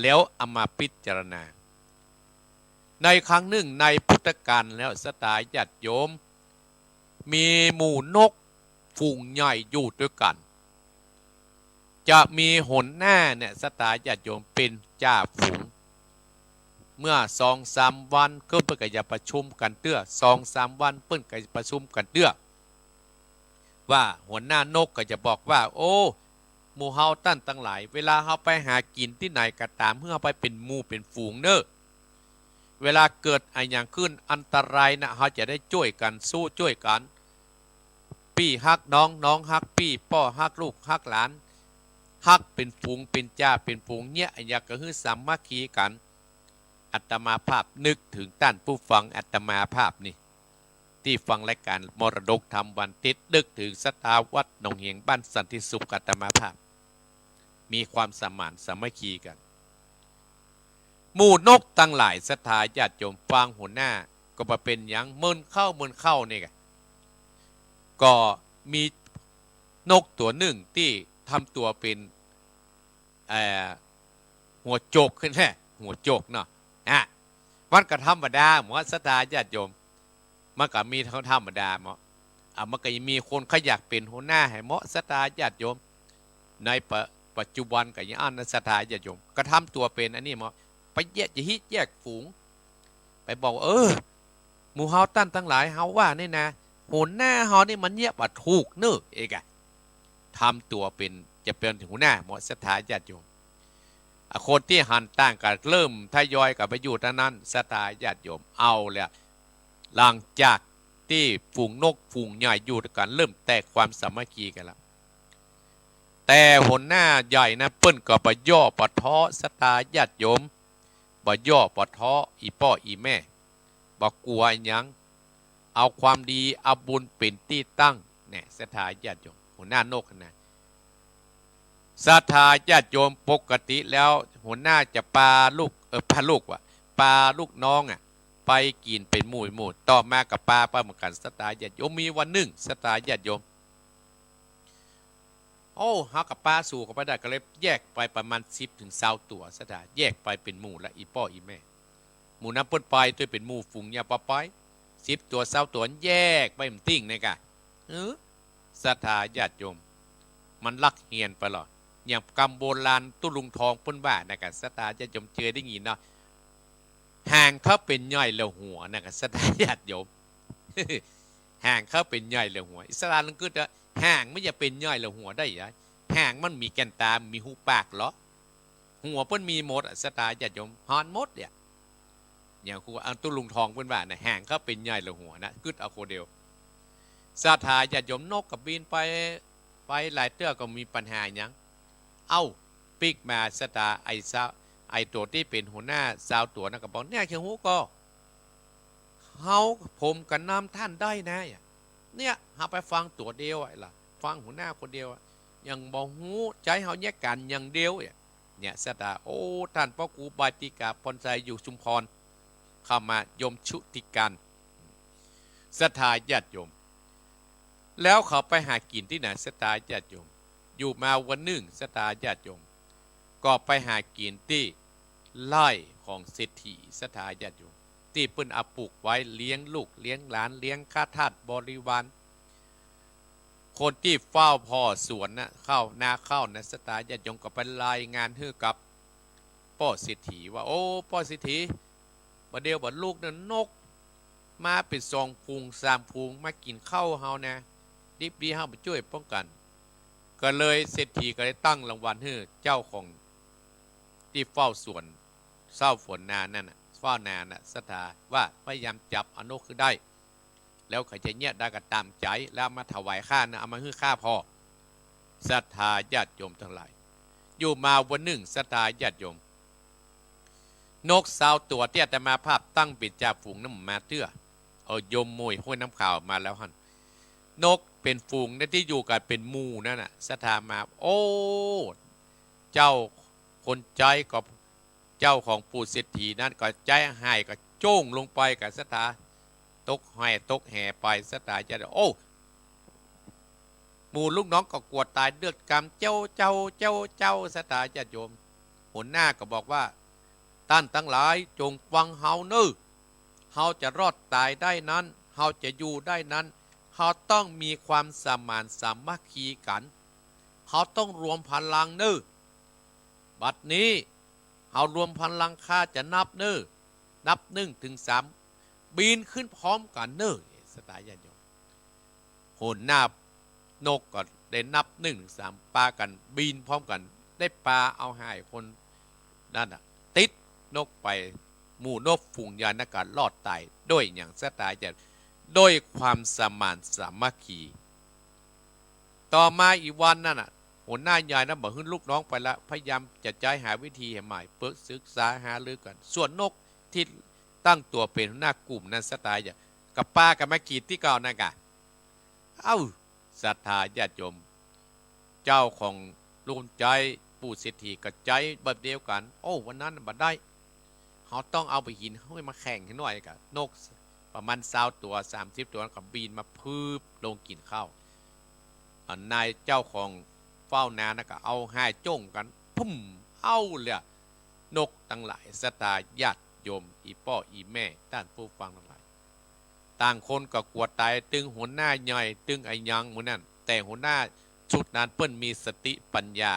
แล้วเอามาพิจารณาในครั้งหนึ่งในพุทธกาลแล้วศรัทธาญาติโยมมีหมู่นกฝูงใหญ่อยู่ด้วยกันจะมีหนหน้าเนี่ยศรัทธาญาติโยมเป็นจ่าฝูงเมื่อ2-3 วันเพิ่นก็จะประชุมกันเตื้อ2-3 วันเพิ่นก็จะประชุมกันเตื้อว่าหัวหน้านกก็จะบอกว่าโอ้หมู่เฮาตั้นตั้งหลายเวลาเฮาไปหากินที่ไหนก็ตามเมื่อเฮาไปเป็นหมู่เป็นฝูงเน้อเวลาเกิดอะไรอย่างขึ้นอันตรายนะเฮาจะได้ช่วยกันสู้ช่วยกันพี่ฮักน้องน้องฮักพี่พ่อฮักลูกฮักหลานฮักเป็นฝูงเป็นจ่าเป็นฝูงเนี่ยอันยาก็คือสามัคคีกันอาตมาภาพนึกถึงท่านผู้ฟังอาตมาภาพนี่ที่ฟังรายการมรดกธรรมวันติดนึกถึงสถาวัดหนองเหียงบ้านสันติสุขอาตมาภาพมีความสมานสามัคคีกันหมู่นกตั้งหลายศรัทธาญาติโยมฟังหัวหน้าก็มาเป็นอย่างเมินเข้านี่ก็มีนกตัวหนึ่งที่ทำตัวเป็นหัวโจกขึ้นแน่หัวโจกเนาะมันก็ธรรมดาหมอศรัทธาญาติโยมมันก็มีธรรมดาหมอมันก็ยังมีคนขยักเป็นหัวหน้าให้เหมาะศรัทธาญาติโยมในปัจจุบันก็ยังอันศรัทธาญาติโยมก็ทำตัวเป็นอันนี้หมอไปแยกฝูงไปบอกหมู่เฮาตั้นทั้งหลายเฮาว่านี่นะหัวหน้าเฮานี่มันเยี่ยบถูกเนอะเอกอะทำตัวเป็นจะเป็นหัวหน้าหมอศรัทธาญาติโยมคนที่หันต่างกันเริ่มทยอยกับไปอยู่ท่านั้นศรัทธาญาติโยมเอาเลยหลังจากที่ฝูงนกฝูงใหญ่อยู่ด้วยกันเริ่มแตกความสามัคคีกันแล้วแต่หัวหน้าใหญ่นะเปิ้นก็บ่ย่อบ่ท้อศรัทธาญาติโยมบ่ย่อบ่ท้ออีพ่ออีแม่บ่กลัวหยังเอาความดีเอาบุญเป็นที่ตั้งเนี่ยศรัทธาญาติโยมหัวหน้านกนะศรัทธาญาติโยมปกติแล้วหัวหน้าจะปาลูกพาลูกว่ะปาลูกน้องไปกินเป็นหมู่ต่อมากับปาเหมือนกันศรัทธาญาติโยมมีวันหนึ่งศรัทธาญาติโยมโอ้เฮากับปาสู่กับไปได้ก็เลยแยกไปประมาณ10-20 ตัวศรัทธาแยกไปเป็นหมู่และอีพ่ออีแม่หมู่นั้นเปิ้นไปตัวเป็นหมู่ฝูงเนี่ยไป10 ตัว20 ตัวแยกไปมันติ้งนี่กะศรัทธาญาติโยมมันลักเฮียนไปหรออย่างกำโบราณตุลุงทองเปิ้นว่านะกะศรัทธาญาติโยมเจอได้ยินเนาะห่างเขาเป็นย่อยแล้วหัวนะกะศรัทธาญาติโยมห่างเขาเป็นย่อยแล้วหัวอิสลามนั่นคือห่างไม่จะเป็นย่อยแล้วหัวได้ยังห่างมันมีแก่นตามีหูปากเหรอหัวเปิ้นมีหมดศรัทธาญาติโยมฮอนหมดเนี่ยอย่างครูอันตุลุงทองเปิ้นว่านะห่างเขาเป็นย่อยแล้วหัวนะกึดเอาโคเดียว ศรัทธาญาติโยมนกกับบินไปหลายเตื้อก็มีปัญหาอย่างเอ้าปิกมาศรัทธาไอตัวที่เป็นหัวหน้าสาวตัวนั่นก็บอกเนี่ยเขียวหูก็เฮาผมกันน้ำท่านได้นะเนี่ยเฮาไปฟังตัวเดียวไอ้ล่ะฟังหัวหน้าคนเดียวยังบอกหูใจเฮาแยกกันอย่างเดียวเนี่ยศรัทธาโอ้ท่านพ่อครูบาติกาพรไซอยู่ชุมพรเข้ามายมชุติการศรัทธาญาติโยมแล้วเขาไปหากินที่ไหนศรัทธาญาติโยมอยู่มาวันหนึ่งศรัทธาญาติโยมก็ไปหากินที่ไร่ของเศรษฐีศรัทธาญาติโยมที่เปิ้นเอาปลูกไว้เลี้ยงลูกเลี้ยงหลานเลี้ยงข้าทาสบริวารคนที่เฝ้าพ่อสวนนะเข้านาเข้านะศรัทธาญาติโยมก็ไปรายงานให้กับพ่อเศรษฐีว่าโอ้พ่อเศรษฐีบัดเดียวบัดลูกนั้นนกมาเป็น2 ฟูง 3 ฟูงมากินข้าวเฮานะดิบดีเฮาไปช่วยป้องกันก็เลยเศรษฐีก็ได้ตั้งรางวัลให้เจ้าของที่เฝ้าสวนเศร้าฝนนานั่นน่ะเฝ้านาน่ะศรัทธาว่าพยายามจับอนุคือได้แล้วเขาจะเนี่ยได้ก็ตามใจแล้วมาถวายข้านะเอามาให้ข้าพอศรัทธาญาติโยมทั้งหลายอยู่มาวันหนึ่งศรัทธาญาติโยมนกสาวตัวเตี้ยแต่มาภาพตั้งเป็นจ่าฝูงน้ำมาเตื้อโยมมวยห้วยน้ำข่าวมาแล้วฮั่นนกเป็นฝูงที่อยู่กันเป็นหมู่นั่นน่ะศรัทธามาโอ้เจ้าคนใจกับเจ้าของปู่เศรษฐีนั่นก็ใจหายก็โจ้งลงไปกับศรัทธาตกห้อยตกแห่ไปศรัทธาจะโอ้หมู่ลูกน้องก็กวดตายเดือดกรรมเจ้าศรัทธาญาติโยมหัวหน้าก็บอกว่าท่านทั้งหลายจงฟังเฮาเนอเฮาจะรอดตายได้นั้นเฮาจะอยู่ได้นั้นเฮาต้องมีความสมานสามัคคีกันเฮาต้องรวมพลังเนอบัดนี้เฮารวมพลังข้าจะนับเนอนับ1 ถึง 3บินขึ้นพร้อมกันเนอสตายญาติโยมโหนหน้านกก็ได้นับ1 ถึง 3ปากันบินพร้อมกันได้ปลาเอาหายคนนั่นติดนกไปหมู่นกฝูงยานากาศรอดตายด้วยอย่างสตายญาติด้วยความสมานสามัคคีต่อมาอีกวันนั่นหัวหน้ายายนะบอกให้ลูกน้องไปละพยายามจะใจหาวิธีใหม่เปิดศึกษาหาลือกันส่วนนกที่ตั้งตัวเป็นหัวหน้ากลุ่มนั้นสตายกับป้ากับแม่กีดที่เก่านั่นกะศรัทธาญาติโยมเจ้าของลุงใจปู่เศรษฐีกับใจแบบเดียวกันโอ้วันนั้นบัดได้เขาต้องเอาไปหินเขามาแข่งให้หน่อยกับนกประมาณ20 ตัว30 ตัวกับบินมาพืบลงกินข้าวนายเจ้าของเฝ้านานะก็เอาห้จ้งกันพุ่มเอาเลยนกทั้งหลายศรัทธาญาติโยมอีพ่ออีแม่ท่านผู้ฟังทั้งหลายต่างคนก็กลัวตายตึงหัวหน้าใหญ่ตึงไอ้ยังหมู่นั่นแต่หัวหน้าชุดนั้นเปิ้นมีสติปัญญา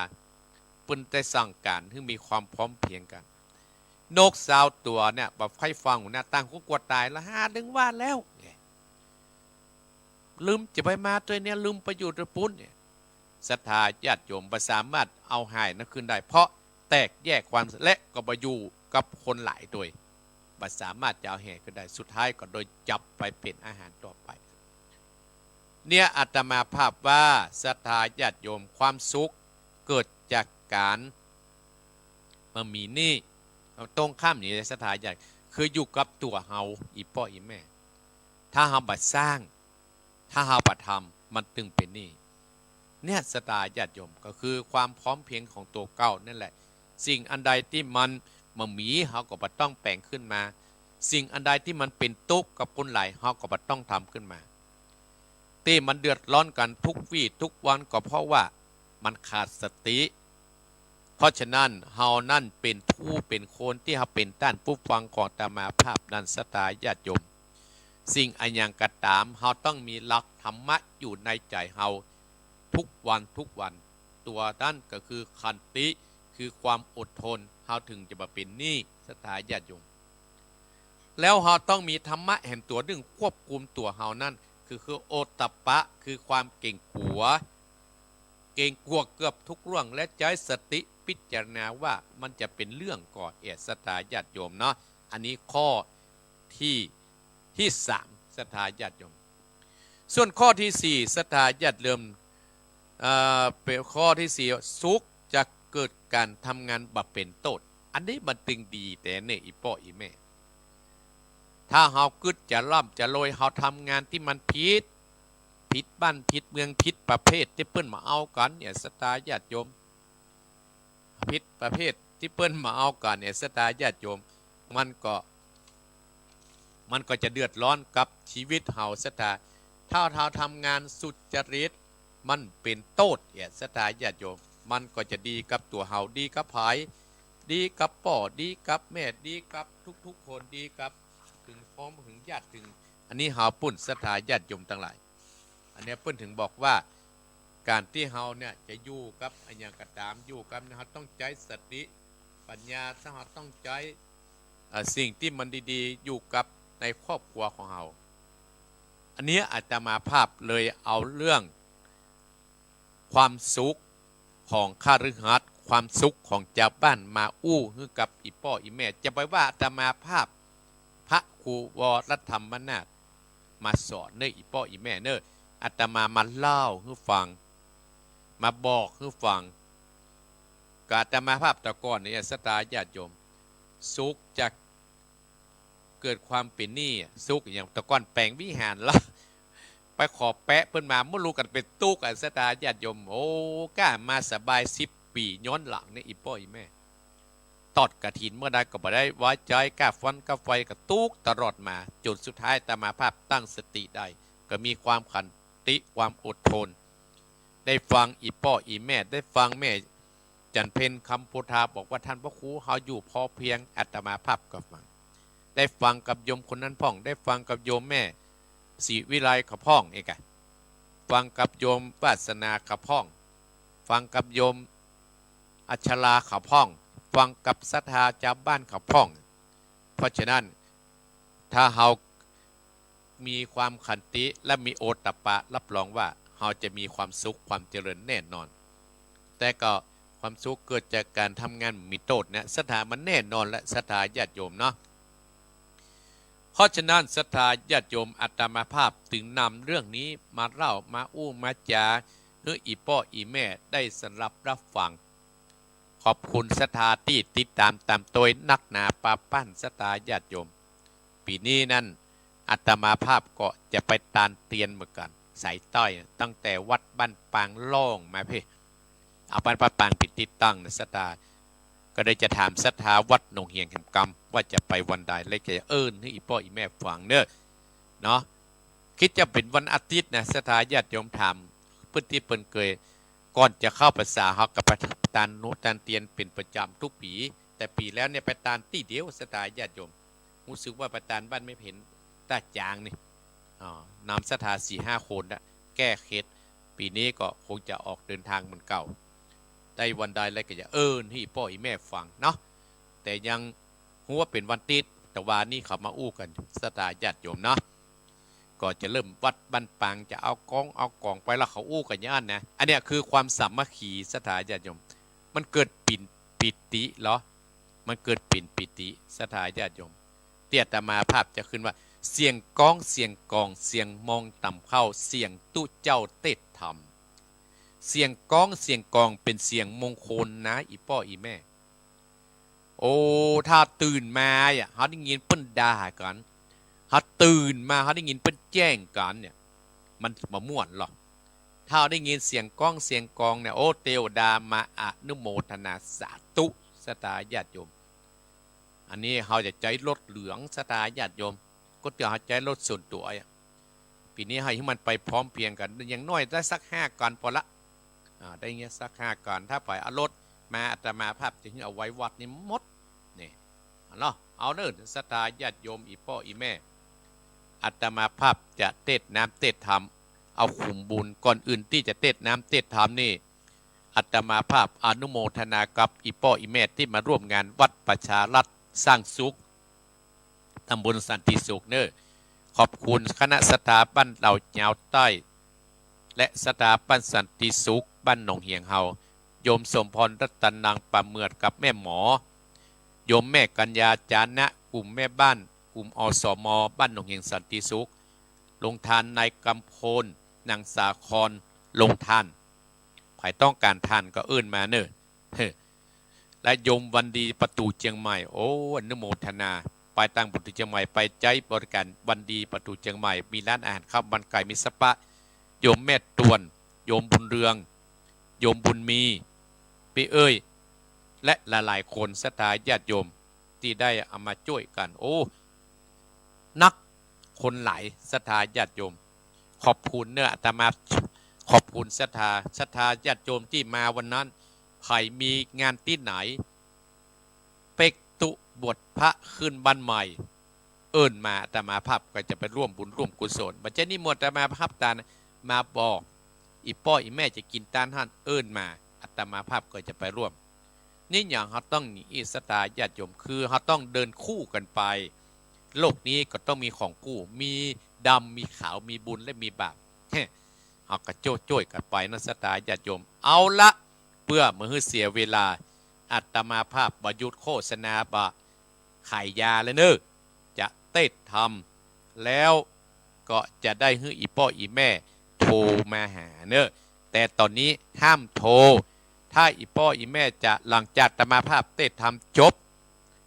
เปิ้นได้สั่งการให้มีความพร้อมเพรียงกันนก20 ตัวเนี่ยแบบให้ฟังหัวหน้าต่างคนกลัวตายละ5 ดึงว่าแล้วลืมจะไปมาตัวเนี้ยลืมไปอยู่ตัวปุ้นเนี่ยศรัทธาญาติโยมบ่สามารถเอาหายนั้นขึ้นได้เพราะแตกแยกความและก็บ่อยู่กับคนหลายตัวบ่สามารถจะเอาแห่ขึ้นได้สุดท้ายก็โดยจับไปเป็นอาหารต่อไปเนี่ยอาตมาภาพว่าศรัทธาญาติโยมความสุขเกิดจากการมามีนี่ตรงข้ามนี่ศรัทธาญาติคืออยู่กับตัวเฮาอีพ่ออีแม่ถ้าเฮาบ่สร้างถ้าเฮาบ่ทำมันตึงเป็นนี่เนี่ยศรัทธาญาติโยมก็คือความพร้อมเพรียงของตัวเก่านั่นแหละสิ่งอันใดที่มันมีเฮาก็บ่ต้องแปลงขึ้นมาสิ่งอันใดที่มันเป็นทุกข์กับคนหลายเฮาก็บ่ต้องทำขึ้นมาที่มันเดือดร้อนกันทุกวี่ทุกวันก็เพราะว่ามันขาดสติเพราะฉะนั้นเฮานั่นเป็นผู้เป็นคนที่เฮาเป็นท่านผู้ฟังของอาตมาภาพนั้นศรัทธาญาติโยมสิ่งอันยังกระตามเฮาต้องมีหลักธรรมะอยู่ในใจเฮาทุกวันตัวนั่นก็คือขันติคือความอดทนเฮาถึงจะมาเป็นนี่ศรัทธาญาติโยมแล้วเฮาต้องมีธรรมะแห่งตัวดึงควบคุมตัวเฮานั่นคือโอตตัปปะคือความเก่งกลัวเกือบทุกเรื่องและใช้สติพิจารณาว่ามันจะเป็นเรื่องก่อศรัทธาญาติโยมเนาะอันนี้ข้อที่3ศรัทธาญาติโยม ส่วนข้อที่สี่ศรัทธาญาติโยมเป็นข้อที่สี่สุขจะเกิดการทำงานแบบเป็นต้นอันนี้มันตึงดีแต่เนี่ยอีพ่ออีแม่ถ้าเฮากึดจะร่ำจะรวยเฮาทำงานที่มันผิดบ้านผิดเมืองผิดประเภทที่เปิ้นมาเอากันเนี่ยศรัทธาญาติโยมผิดประเภทที่เปิ้นมาเอากันเนี่ยศรัทธาญาติโยมมันก็จะเดือดร้อนกับชีวิตเฮาศรัทธาถ้าเราทำงานสุจริตมันเป็นโทษเนี่ยศรัทธาญาติโยมมันก็จะดีกับตัวเฮาดีกับภายดีกับพ่อดีกับแม่ดีกับทุกๆคนดีกับถึงพ้องถึงญาติถึงอันนี้เฮาปุ่นศรัทธาญาติโยมทั้งหลายอันนี้เปิ้นถึงบอกว่าการที่เฮาเนี่ยจะอยู่กับอันอย่างกระตามอยู่กับเฮาต้องใจสติปัญญาถ้าเฮาต้องใจสิ่งที่มันดีๆอยู่กับในครอบครัวของเฮาอันนี้อาตมาภาพเลยเอาเรื่องความสุขของข้าฤหัสถ์ความสุขของชาวบ้านมาอู้ให้กับอีพ่ออีแม่จะไปว่าอาตมาภาพพระครูวรธรรมนาถมาสอนเนออีพ่ออีแม่เนออาตมาเล่าให้ฟังมาบอกให้ฟังกอาตมาภาพตะก่อนเนี่ยศรัทธาญาติโยมสุขจากเกิดความเป็นหนี้สุขอย่างตะก่อนแปลงวิหารละไปขอแปะเพิ่นมาเมื่อรู้กันเป็นตู้กันศรัทธาญาติโยมโอ้กล้ามาสบาย10 ปีย้อนหลังเนี่ยอีพ่ออีแม่ตอดกระถินเมื่อใดก็บ่ได้ไว้ใจกล้าฟันกล้าไฟกับตุกตลอดมาจนสุดท้ายอาตมาภาพตั้งสติได้ก็มีความขันติความอดทนได้ฟังอีพ่ออีแม่ได้ฟังแม่จันเพ็ญคำโพธาบอกว่าท่านพระครูเฮาอยู่พอเพียงอาตมาภาพก็ฟังได้ฟังกับโยมคนนั้นพ่องได้ฟังกับโยมแม่ศรีวิไลขพ่องเอกฟังกับโยมวาสนาขพ่องฟังกับโยมอัชราขพ่องฟังกับศรัทธาชาวบ้านขพ่องเพราะฉะนั้นถ้าเฮามีความขันติและมีโอตตัปปะรับรองว่าเฮาจะมีความสุขความเจริญแน่นอนแต่ก็ความสุขเกิดจากการทำงานมีโทษนะศรัทธามันแน่นอนและศรัทธาญาติโยมเนาะเพราะฉะนั้นศรัทธาญาติโยมอาตมาภาพถึงนำเรื่องนี้มาเล่ามาอู้มาจาเพื่ออีพ่ออีแม่ได้สำรับรับฟังขอบคุณศรัทธาที่ติดตามโดยนักหนาปาปั้นศรัทธาญาติโยมปีนี้นั้นอาตมาภาพก็จะไปตานเตียนเหมือนกันสายต้อยตั้งแต่วัดบ้านปางล่องมาเพ่เอาบ้านปางปิดติดตั้งนะศรัทธาก็ได้จะถามศรัทธาวัดหนองเฮียงแห่งกรรมว่าจะไปวันใดและจะให้อีพ่ออีแม่ฟังเนอะเนาะคิดจะเป็นวันอาทิตย์นะศรัทธาญาติโยมถามเพื่อนที่เปิ้นเคยก่อนจะเข้าภาษาเฮากับไปตานโนตานเตียนเป็นประจำทุกปีแต่ปีแล้วเนี่ยไปตานที่เดียวศรัทธาญาติโยมรู้สึกว่าไปตานบ้านไม่เห็นตาจางนี่นำศรัทธา4-5 คนนะแก้เคล็ดปีนี้ก็คงจะออกเดินทางเหมือนเก่าได้วันใดแล้วก็จะให้พ่ออีแม่ฟังเนาะแต่ยังรู้ว่าเป็นวันติดแต่วันนี้เขามาอู้กันศรัทธาญาติโยมเนาะก็จะเริ่มวัดบ้านปางจะเอากองไปแล้วเขาอู้กันย่านนะอันนี้คือความสามัคคีศรัทธาญาติโยมมันเกิดปิติเหรอมันเกิดปิติศรัทธาญาติโยมเตี้ยตมาภาพจะขึ้นว่าเสียงก้องเสียงกองเสียงมองต่ำเข้าเสียงตู้เจ้าเต็ดธรรมเสียงก้องเสียงกองเป็นเสียงมงคลนะอีพ่ออีแม่โอ้ถ้าตื่นมาเขาได้ยินเปิ้นด่ากันเขาตื่นมาเขาได้ยินเปิ้นแจ้งกันเนี่ยมันมาม่วนหรอถ้าได้ยินเสียงก้องเสียงกองเนี่ยโอ้เทวดามาอนุโมทนาสาธุศรัทธาญาติโยมอันนี้เขาจะใจรถเหลืองศรัทธาญาติโยมก็เตือนใจรถส่วนตัวปีนี้ให้มันไปพร้อมเพียงกันอย่างน้อยได้สัก5 กันพอละได้เงี้ยสัก5 กันถ้าปล่อยเอารถมาอาตมาภาพจะเอาไว้วัดนี่มดนี่เนาะเอาเด้อศรัทธาญาติโยมอีพ่ออีแม่อาตมาภาพจะเทศน้ำเทศธรรมเอาขุมบุญก่อนอื่นที่จะเทศน้ำเทศธรรมนี่อาตมาภาพอนุโมทนากับอีพ่ออีแม่ที่มาร่วมงานวัดประชารัฐสร้างสุขตำบลสันติสุขเนอขอบคุณคณะสถาบันเหล่าเจ้าใต้และสถาบันสันติสุขบ้านหนองเฮียงเฮาโยมสมพรรัตนังประเมือดกับแม่หมอโยมแม่กัญญาจานะกลุ่มแม่บ้านกลุ่มอสมบ้านหนองเฮียงสันติสุข ลงทานในกำโพนนางสาครลงทานใครต้องการทานก็เอื้นมาเนอะและโยมวันดีประตูเชียงใหม่โอ้อนุโมทนาไปตั้งประตูเชียงใหม่ไปใจบริการวันดีประตูเชียงใหม่มีร้านอาหารข้าวมันไก่มีสปะโยมแม่ตวนโยมบุญเรืองโยมบุญมีพี่เอ้ยและหลายๆคนศรัทธาญาติโยมที่ได้เอามาช่วยกันโอ้นักคนหลายศรัทธาญาติโยมขอบคุณเนื้ออาตมาขอบคุณศรัทธาญาติโยมที่มาวันนั้นใครมีงานที่ไหนเป็กตุบวชพระขึ้นบ้านใหม่เอิ้นมาอาตมาภาพก็จะไปร่วมบุญร่วมกุศลบัจเจนี่หมดอาตมาภาพตามาบอกอีพ่ออีแม่จะกินตานหั่นเอิ้นมาอาตมาภาพก็จะไปร่วมนี่อย่างเขาต้องหนีศรัทธาญาติโยมคือเขาต้องเดินคู่กันไปโลกนี้ก็ต้องมีของกู้มีดำมีขาวมีบุญและมีบาปเขาก็โจ้ยกันไปนะศรัทธาญาติโยมเอาละเพื่อมือเสียเวลาอาตมาภาพบยุทธโฆษณาบะขายยาเลยเนอะจะเต้นทำแล้วก็จะได้ให้อีพ่ออีแม่โทรมาหาเนอะแต่ตอนนี้ห้ามโทรถ้าอีพ่ออีแม่จะหลังจากอาตมาภาพเต้นทำจบ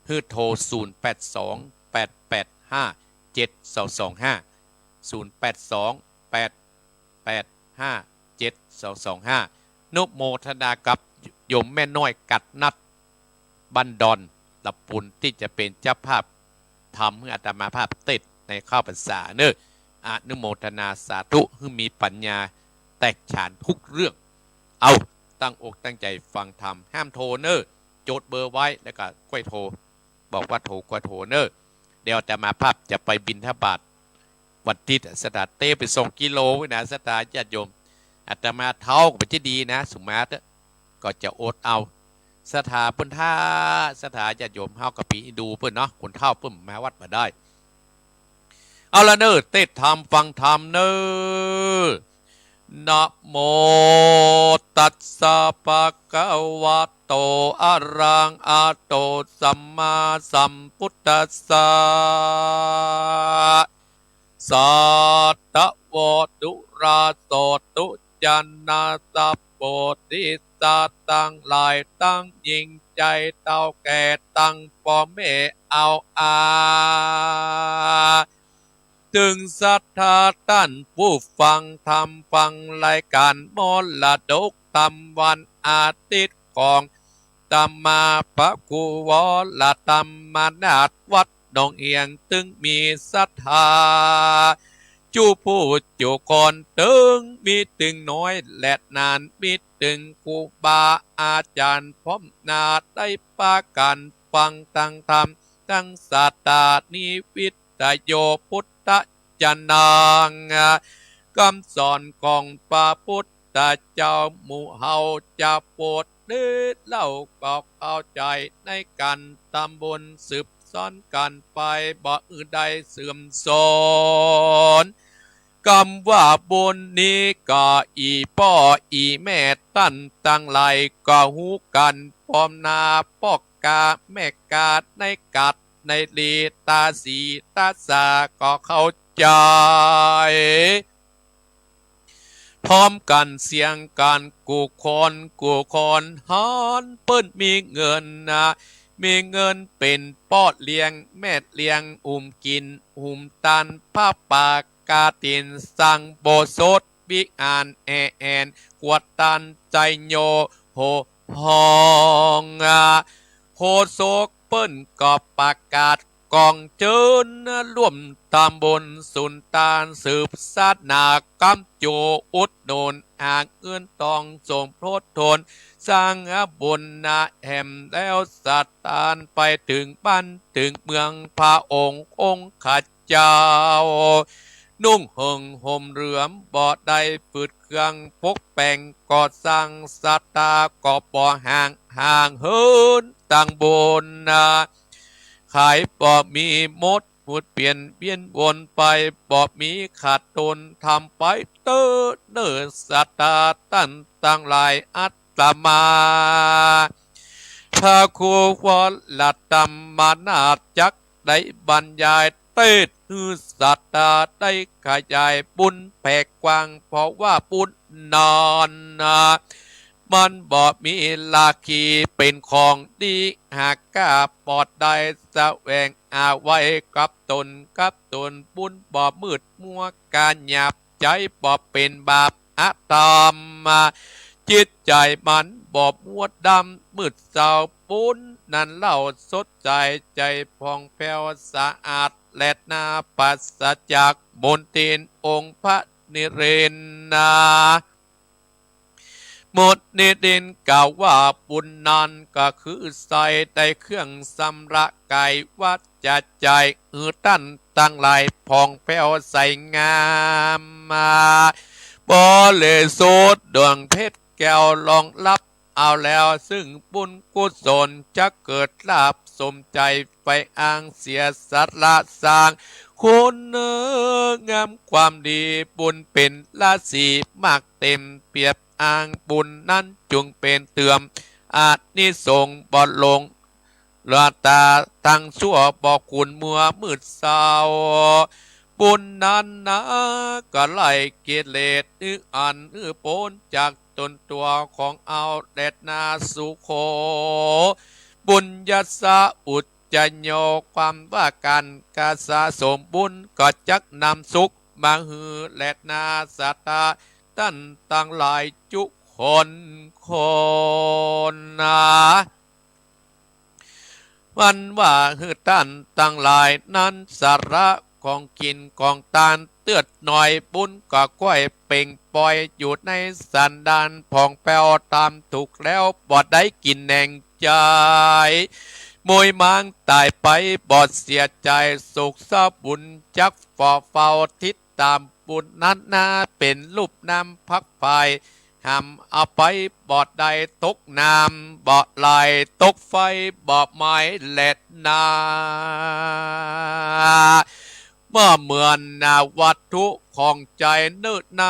ให้โทร0828857225 นุโมทนากับโยมแม่น้อยกัดนัดบันดอนลับปุนที่จะเป็นเจ้าภาพทำให้อาตมาภาพติดในข้าวพรรษาเนอะอนุโมทนาสาธุให้มีปัญญาแตกฉานทุกเรื่องเอาตั้งอกตั้งใจฟังธรรมห้ามโทรเนอะโจทย์เบอร์ไว้แล้วก็ก้อยโทรบอกว่าโทรก้อยโทรเนอะเดี๋ยวอาตมาภาพจะไปบิณฑบาตวันที่สถานเต้ไป2 กิโลไว้นะสถานญาติโยมอาตมาเท้าก็เป็นที่ดีนะสุมาตก็จะอดเอาสถาเพิ่นท่าสถาญาติโยมเฮากะปีดูเพิ่นเนาะคนเฒ่าเพิ่นมาวัดมาได้เอาละเนอเต้นธรรมฟังธรรมเนอนะโมตัสสะภะคะวะโตอะระหะโตสัมมาสัมพุทธัสสะสัตตะโวตุราโสตุจันนาสัพโพธิสัตว์ตั้งหลายตั้งยิ่งใจเต้าแก่ตั้งพ่อแม่เอาถึงศรัทธาท่านผู้ฟังธรรมฟังรายการมรดกธรรมวันอาทิตย์ของธรรมาพระครูวรธรรมนาถวัดหนองเอียงตึงมีศรัทธาจูผู้จูก่อนตึงมีตึงน้อยและนานมีตึงครูบาอาจารย์พร้อมนาได้ปากันฟังตั้งธรรมตั้งศาสตานิวิตโยพุทธจนังคำสอนของพระพุทธเจ้าหมู่เฮาจะโปรดเด้อเล่าก็เข้าใจในการตำบลสืบซ้อนกันไปบ่อื่นใดเสื่อมสอนคำว่าบุญนี้ก็อีพ่ออีแม่ตั้นตั้งไหลก็หูกันพร้อมนาปอกกาแม่กาดในกัดในลีตาสีตาสาก็เข้าใจพร้อมกันเสียงกันกูคนฮอนเปิ้นมีเงินนะมีเงินเป็นปอดเลี้ยงแม่เลี้ยงกินตันผ้าปากกาตินสั่งโบสถบิอ่านแอนกวดตันใจโยโหฮองโหโศกเปิ้นก็ประกาศกองเจิญร่วมตามบนสุนตานสืบศาสนากำโจอุดโนนอ่างเอื้อนตองส่งโพรทนสร้างบุญนาแห่มแล้วสัตตานไปถึงบ้านถึงเมืองพระองค์ข้าเจ้านุ่งห่มเหลือมบ่ได้ฝืดเครื่องพกแป่งก่อสร้างสัตตาก็บ่ห่างเหินตั้งบนขายบ่มีมดมุดเปลี่ยนเวียนวนไปบ่มีขาดตนทำไปเนิ่นสัตตาตั้งหลายอัตมาพระครูวรธรรมนาถจักได้บรรยาย เตศฮือสัตตาได้ขยายบุญแผ่กว้างเพราะว่าบุญนอนมันบ่มีลาคีเป็นของดีหากกล้าปอดได้แสวงอาไว้กับตนบุญบ่มืดมัวการหยาบใจบ่เป็นบาปอะตอมจิตใจมันบ่มัวดำมืดเศร้าปุ้นนั่นเล่าสดใจผ่องแผ้วสะอาดและนาปัสสจากมนตินองค์พระนิเรนนาหมดนิดินกล่าวว่าบุญนั้นก็คือใส่ได้เครื่องสำระกายวัดจะใจตั้นตั้งหลายผ่องแผ้วใสงามบ่เลยโสดดวงเพชรแก้วลองรับเอาแล้วซึ่งบุญกุศลจะเกิดลาภสมใจไปอ้างเสียสัตละสร้างคุณงามความดีบุญเป็นราศีมากเต็มเปรียบอ้างบุญนั้นจงเป็นเตือมอาจนิสงบอดลงลาตาทั้งชั่วบอกคุณมัวมืดเศร้าบุญนั้นนะก็ไล่กิเลสอันโปนจากตนตัวของเอาเด็ดนาสุโขบุญยัสสะอุจจโยความว่าการกาสะสมบุญก็จักนำสุขมาหือเด็ดนาสัตตาตั้นตั้งหลายจุคนวันว่าหือตั้นตั้งหลายนั้นสาระของกินของตานเตือดหน่อยบุญก็ก้อยเป่งปล่อยอยู่ในสันดานผ่องแผ้วตามถูกแล้วบอดได้กินแห่งใจมวยมังตายไปบอดเสียใจสุขสะบุญจักฝ่อเฝ้าทิศตามบุญนั้นนาเป็นรูปน้ำพักไฟห้ามเอาไปบอดใดตกน้ำบอดไหลตกไฟบอดไม้เล็ดนาเมื่อเหมือนนาวัตถุของใจเนิดใน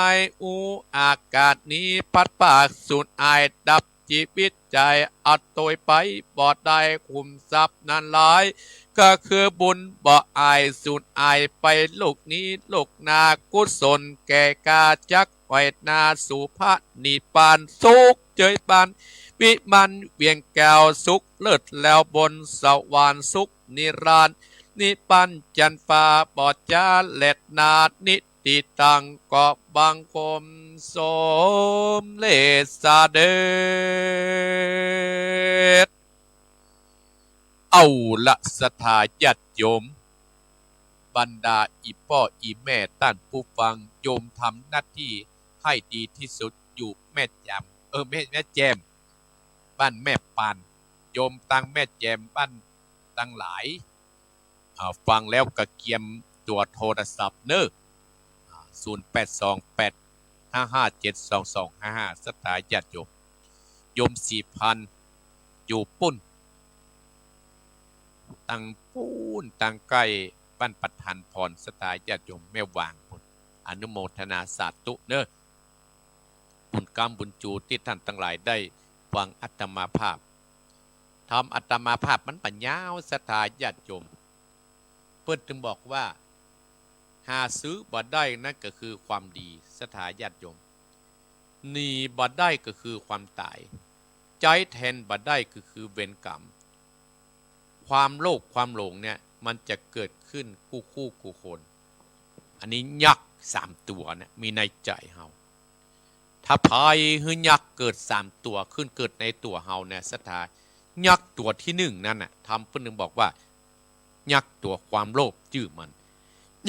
อากาศนี้พัดปากสูญอายดับชีวิตใจอัดตัวไปบอดได้คุมทรัพย์นั้นหลายก็คือบุญบ่อายสูญอายไปลูกนี้ลูกนากุศลแก่กาจักไว้นาสุภานิปานสุขเจยปานวิมันเวียงแก้วสุขเลิศแล้วบนสวรรค์สุขนิรันดร์นิปันจันฟ้าบอดจาเล็ดนานิติตังก็บังคมสมเลสาเดชเอาละสถาญาติโยมบรรดาอีพ่ออีแม่ท่านผู้ฟังโยมทำหน้าที่ให้ดีที่สุดอยู่แม่แจมแม่แจมบ้านแม่ปานโยมตั้งแม่แจมบ้านตั้งหลายฟังแล้วก็เกียมตัวโทรศัพท์เนอะ0828557255สถาญาติโยม4,000อยู่ปุ้นตั้งปูนตั้งใกล้บ้านประธานพรสถาญาติโยมแม่วางปุ้นอนุโมทนาสาธุเนอะบุญกรรมบุญจูที่ท่านทั้งหลายได้ฟังอัตมาภาพทำอัตมาภาพมันปัญญาวสถาญาติโยมเพื่อนจึงบอกว่าหาซื้อบ่ได้นั่นก็คือความดีสถาญาติโยมหนีบ่ได้ก็คือความตายใจแทนบ่ได้ก็คือเวรกรรมความโลภความหลงเนี่ยมันจะเกิดขึ้นคู่คนอันนี้ยักษ์3ตัวเนี่ยมีในใจเฮาถ้าพายหือยักษ์เกิด3ตัวขึ้นเกิดในตัวเฮาเนี่ยสถายักษ์ตัวที่1นั่นน่ะทำเพิ่นนึงบอกว่ายักษ์ตัวความโลภชื่อมัน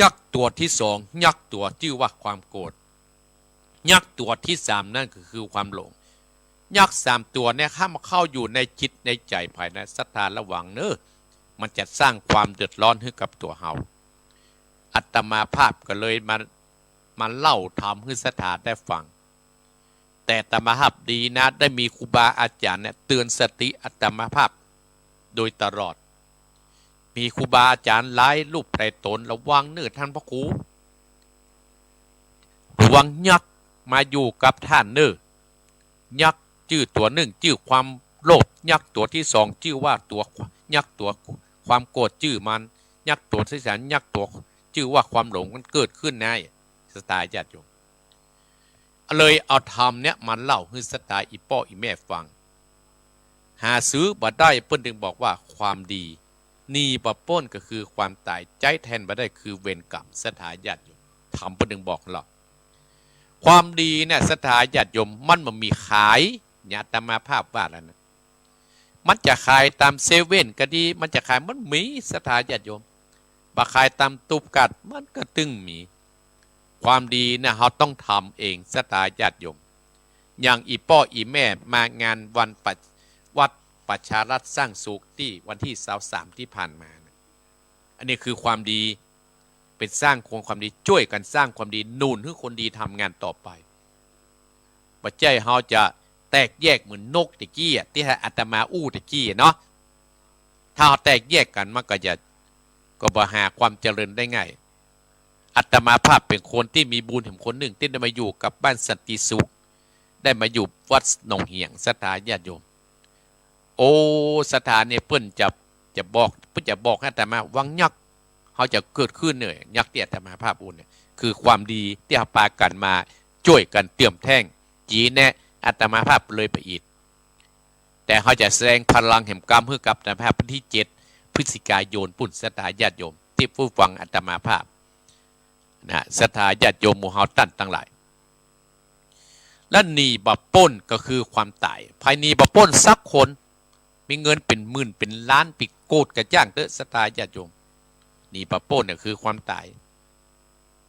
ยักษ์ตัวที่2ยักษ์ตัวชื่อว่าความโกรธยักษ์ตัวที่3นั่นก็คือความหลงยักษ์3ตัวเนี่ยเข้าอยู่ในจิตในใจภายในศรัทธาระวังเนอะมันจะสร้างความเดือดร้อนให้กับตัวเฮาอาตมาภาพก็เลยมาเล่าทำให้ศรัทธาได้ฟังแต่อาตมาภาพดีนะได้มีครูบาอาจารย์เนี่ยเตือนสติอาตมาภาพโดยตลอดมีครูบาอาจารย์หลายรูปไพรตนระวังเนื้อท่านพระครูระวังยักษ์มาอยู่กับท่านเนื้อยักษ์ชื่อตัวหนึ่งชื่อความโลภยักษ์ตัวที่2ชื่อว่าตัวยักษ์ตัวความโกรธชื่อมัน ยักตัวที่แสนยักตัวชื่อว่าความหลงมันเกิดขึ้นในสไตล์ญาติโยมเลยเอาธรรมเนี่ยมาเล่าให้สไตล์อีป้ออีแม่ฟังหาซื้อบ่ได้เปิ้นถึงบอกว่าความดีนีบ่ป้นก็คือความตายใจแทนบ่ได้คือเวรกรรมสไตล์ญาติโยมธรรมเปิ้นถึงบอกเราความดีเนี่ยสไตล์ญาติโยมมันมีขายญาตมาภาพว่าแล้วนะมันจะขายตามเซเว่นก็ดีมันจะขายมันมีสไตล์ญาติโยมบ่ขายตามตุบกัดมันก็ตึงมีความดีนะเราต้องทำเองสไตล์ญาติโยมอย่างอีป้ออีแม่มางานวันวัดประชารัฐสร้างสุขที่วันที่23ที่ผ่านมานะอันนี้คือความดีเป็นสร้างความดีช่วยกันสร้างความดีนูนให้คนดีทำงานต่อไปปัจจัยเราจะแตกแยกเหมือนนกตะกี้ที่อาตมาอู้ตะกี้เนาะถ้าแตกแยกกันมันก็บ่หาความเจริญได้ง่ายอาตมาภาพเป็นคนที่มีบุญถึงคนหนึ่งที่ได้มาอยู่กับบ้านสันติสุขได้มาอยู่วัดหนองเหียงสถานญาติโยมโอ้สถานเนี่ยเพิ่นจะบอกให้อาตมาวังยักษ์เขาจะเกิดขึ้นเนี่ยยักษ์ที่อาตมาภาพอุ่นเนี่ยคือความดีที่พากันมาช่วยกันเตรียมแท่งจีแน่อาตมาภาพเลยไปอีกแต่เขาจะแสดงพลังแห่งกรรมให้กับอาตมาภาพวันที่7พฤศจิกายนปุ่นสถานญาติโยมที่ผู้ฟังอาตมาภาพนะสถานญาติโยมหมู่เฮาตั้นทั้งหลายและหนีบ่ป้นก็คือความตายภายในบ่ป้นสักคนมีเงินเป็นหมื่นเป็นล้านปิดโกดกระจ้างเด้อสถานญาติโยมหนีบ่ป้นเนี่ยคือความตาย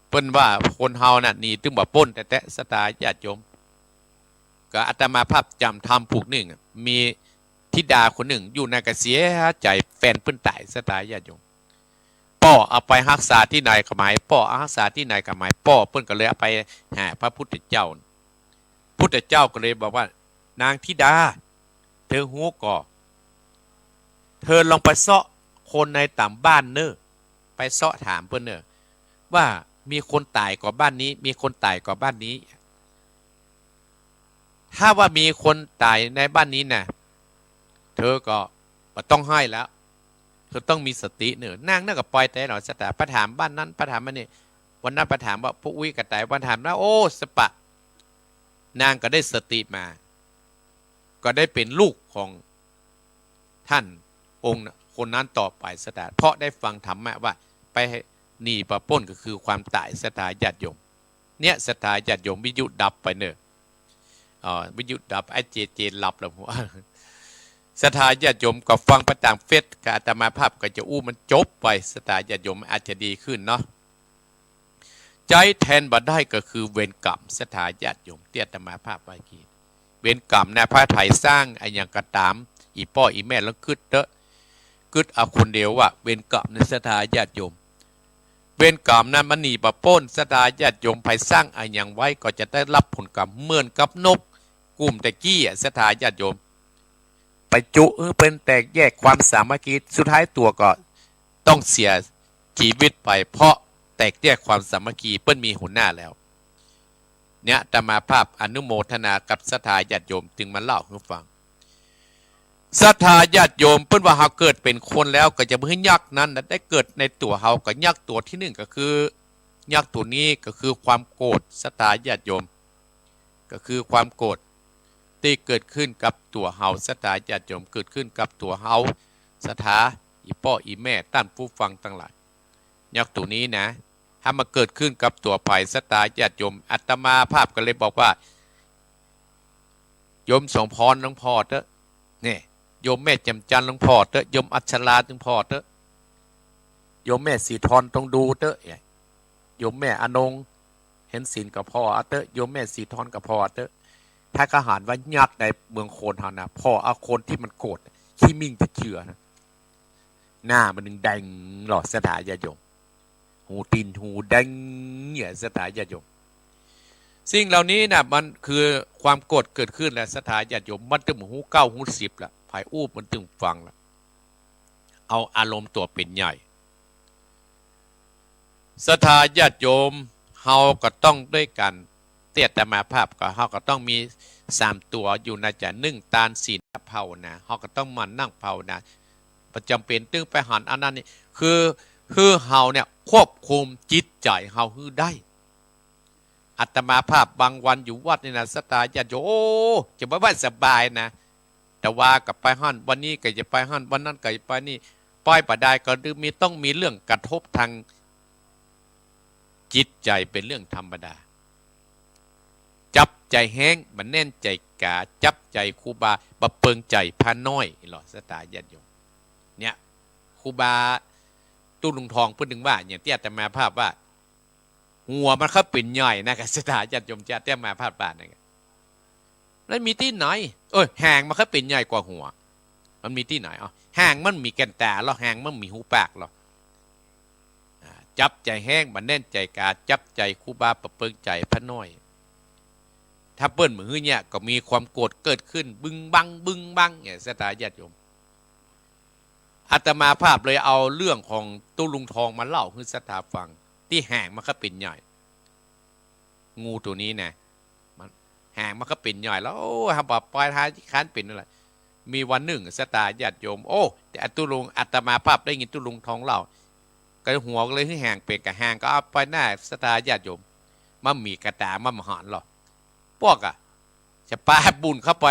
เพิ่นว่าคนเฮาน่ะหนีถึงบ่ป้นแต่สถานญาติโยมก็อาตมาภาพจำทำผูกหนึ่งมีธิดาคนหนึ่งอยู่ในกระเสียใจแฟนเพิ่นตายสถานญาติโยมพ่อเอาไปรักษาที่ไหนก็หมายพ่อรักษาที่ไหนก็หมายพ่อเพิ่นก็เลยเอาไปหาพระพุทธเจ้าพุทธเจ้าก็เลยบอกว่านางธิดาเธอหูก่อเธอลองไปเสาะคนในต่ำบ้านเนอไปเสาะถามเพิ่นเนอว่ามีคนตายก่อบ้านนี้มีคนตายก่อบ้านนี้ถ้าว่ามีคนตายในบ้านนี้น่ะเธอก็ต้องให้แล้วเธอต้องมีสติเนอนางนั่นก็ปล่อยแต่หนอสตาประถามบ้านนั้นประถามมันนี่วันนั้นประถามว่าพวกอุ้ยกระต่ายประถามนะโอ้สปะนางก็ได้สติมาก็ได้เป็นลูกของท่านองค์คนนั้นต่อไปสตาเพราะได้ฟังธรรมะว่าไปหนีประป้นก็คือความตายสตาญาติโยมเนี่ยสตาญาติโยมวิญญุดับไปเนอะวิญญุดับไอ้เจหลับแล้วหัวสถาญาติโยมก็ฟังประต่างเฟซกับอาตมาภาพก็จะอู้มันจบไปสถาญาติโยมอาจจะดีขึ้นเนาะใจแทนบ่ได้ก็คือเวรกรรมสถาญาติโยมที่อาตมาภาพไว้กี้เวรกรรมในพระไทยสร้างไอ้อย่างกระตามอีป้ออีแม่แล้วกึดเด้อกึดเอาคนเดียวว่าเวรกรรมในสถาญาติโยมเวรกรรมนั้นมันหนีบ่ป้นสถาญาติโยมไปสร้างไอ้อย่างไว้ก็จะได้รับผลกรรมเหมือนกับนกกลุ่มตะกี้สถาญาติโยมไปจุเป็นแตกแยกความสามัคคีสุดท้ายตัวก็ต้องเสียชีวิตไปเพราะแตกแยกความสามัคคีเปิ้นมีหัวหน้าแล้วเนี่ยอาตมาภาพอนุโมทนากับศรัทธาญาติโยมจึงมาเล่าให้ฟังศรัทธาญาติโยมเปิ้นว่าเฮาเกิดเป็นคนแล้วก็จะบ่ให้ยักษ์นั้นได้เกิดในตัวเฮาก็ยักษ์ตัวที่1ก็คือยักษ์ตัวนี้ก็คือความโกรธศรัทธาญาติโยมก็คือความโกรธที่เกิดขึ้นกับตัวเฮาศรัทธาญาติโยมเกิดขึ้นกับตัวเฮาศรัทธาอีพ่ออีแม่ท่านผู้ฟังทั้งหลายยักษ์ตัวนี้นะถ้ามาเกิดขึ้นกับตัวไผ่ศรัทธาญาติโยมอาตมาภาพก็เลยบอกว่าโยมสงพรหลวงพ่อเถอะนี่โยมแม่แจ่มจันทร์หลวงพ่อเถอะโยมอัชราหลวงพ่อเถอะโยมแม่สีทรต้องดูเถอะโยมแม่อนงเห็นศีลกับพ่อเถอะโยมแม่สีทรกับพ่อเถอะถ้าทหารว่ายักษ์ในเมืองโคนเฮานะพ่อเอาคนที่มันโกรธขี้มิ่งจะเชื่อนะหน้ามันนึงแดงหลอดศรัทธาญาติโยมหูตีนหูแดงเนี่ยศรัทธาญาติโยมสิ่งเหล่านี้นะมันคือความโกรธเกิดขึ้นแล้วศรัทธาญาติโยมมันตึงหู9หู10ละภายอู้มันตึงฟังละเอาอารมณ์ตัวเป็นใหญ่ศรัทธาญาติโยมเฮาก็ต้องด้วยกันเตียตมาภาพก็เฮาก็ต้องมี3ตัวอยู่นะจ๊ะ1ตานศีลภาวนาเฮาก็ต้องมันนั่งภาวนาประจำเป็นตึงไปหันอันนั้นนี่คือ คือเฮาเนี่ยควบคุมจิตใจเฮาคือได้อาตมาภาพบางวันอยู่วัดนี่นะสตาญาติโยจะบ่ว่าสบายนะแต่ว่ากับไปหั่นวันนี้ก็จะไปหั่นวันนั้นก็จะไปนี่ปล่อยบ่ได้ก็มีต้องมีเรื่องกระทบทางจิตใจเป็นเรื่องธรรมดาจับใจแห้งมันแน่นใจกาจับใจครูบาบะเปิงใจพาน้อยหรอสตาญาติโยมเนี่ยครูบาตู้ลุงทองพูดถึงว่าอย่างที่อาตมาภาพว่าหัวมันเขาปิ่นย่อยนะครับสถาญาติโยมจะเตี้ยมาพาดบ้านนะครับแล้วมีที่ไหนแหงมันเขาปิ่นใหญ่กว่าหัวมันมีที่ไหนแหงมันมีแก่นตาแล้วแหงมันมีหูปากหรอจับใจแห้งมันแน่นใจกาจับใจครูบาประเปิงใจพระน้อยถ้าเปิ้นมือเนี่ยก็มีความโกรธเกิดขึ้นบึ้งบังเนี่ยสถาญาติโยมอาตมาภาพเลยเอาเรื่องของตู้ลุงทองมาเล่าให้สถาฟังที่แหงมันก็เป็นใหญ่งูตัวนี้นะมันแหงมันก็เป็นใหญ่แล้วฮะบอกปล่อยท้ายที่คันเป็นอะไรมีวันหนึ่งสตาญาติโยมแต่ตุลุงอาตมาภาพได้ยินตุลุงทองเล่าก็หัวเลยที่แหงเป็นกับแหงก็เอาไปหน้าสตาญาติโยมมันมีกระตามันหอนหรอพวกจะป่าบุญเข้าไป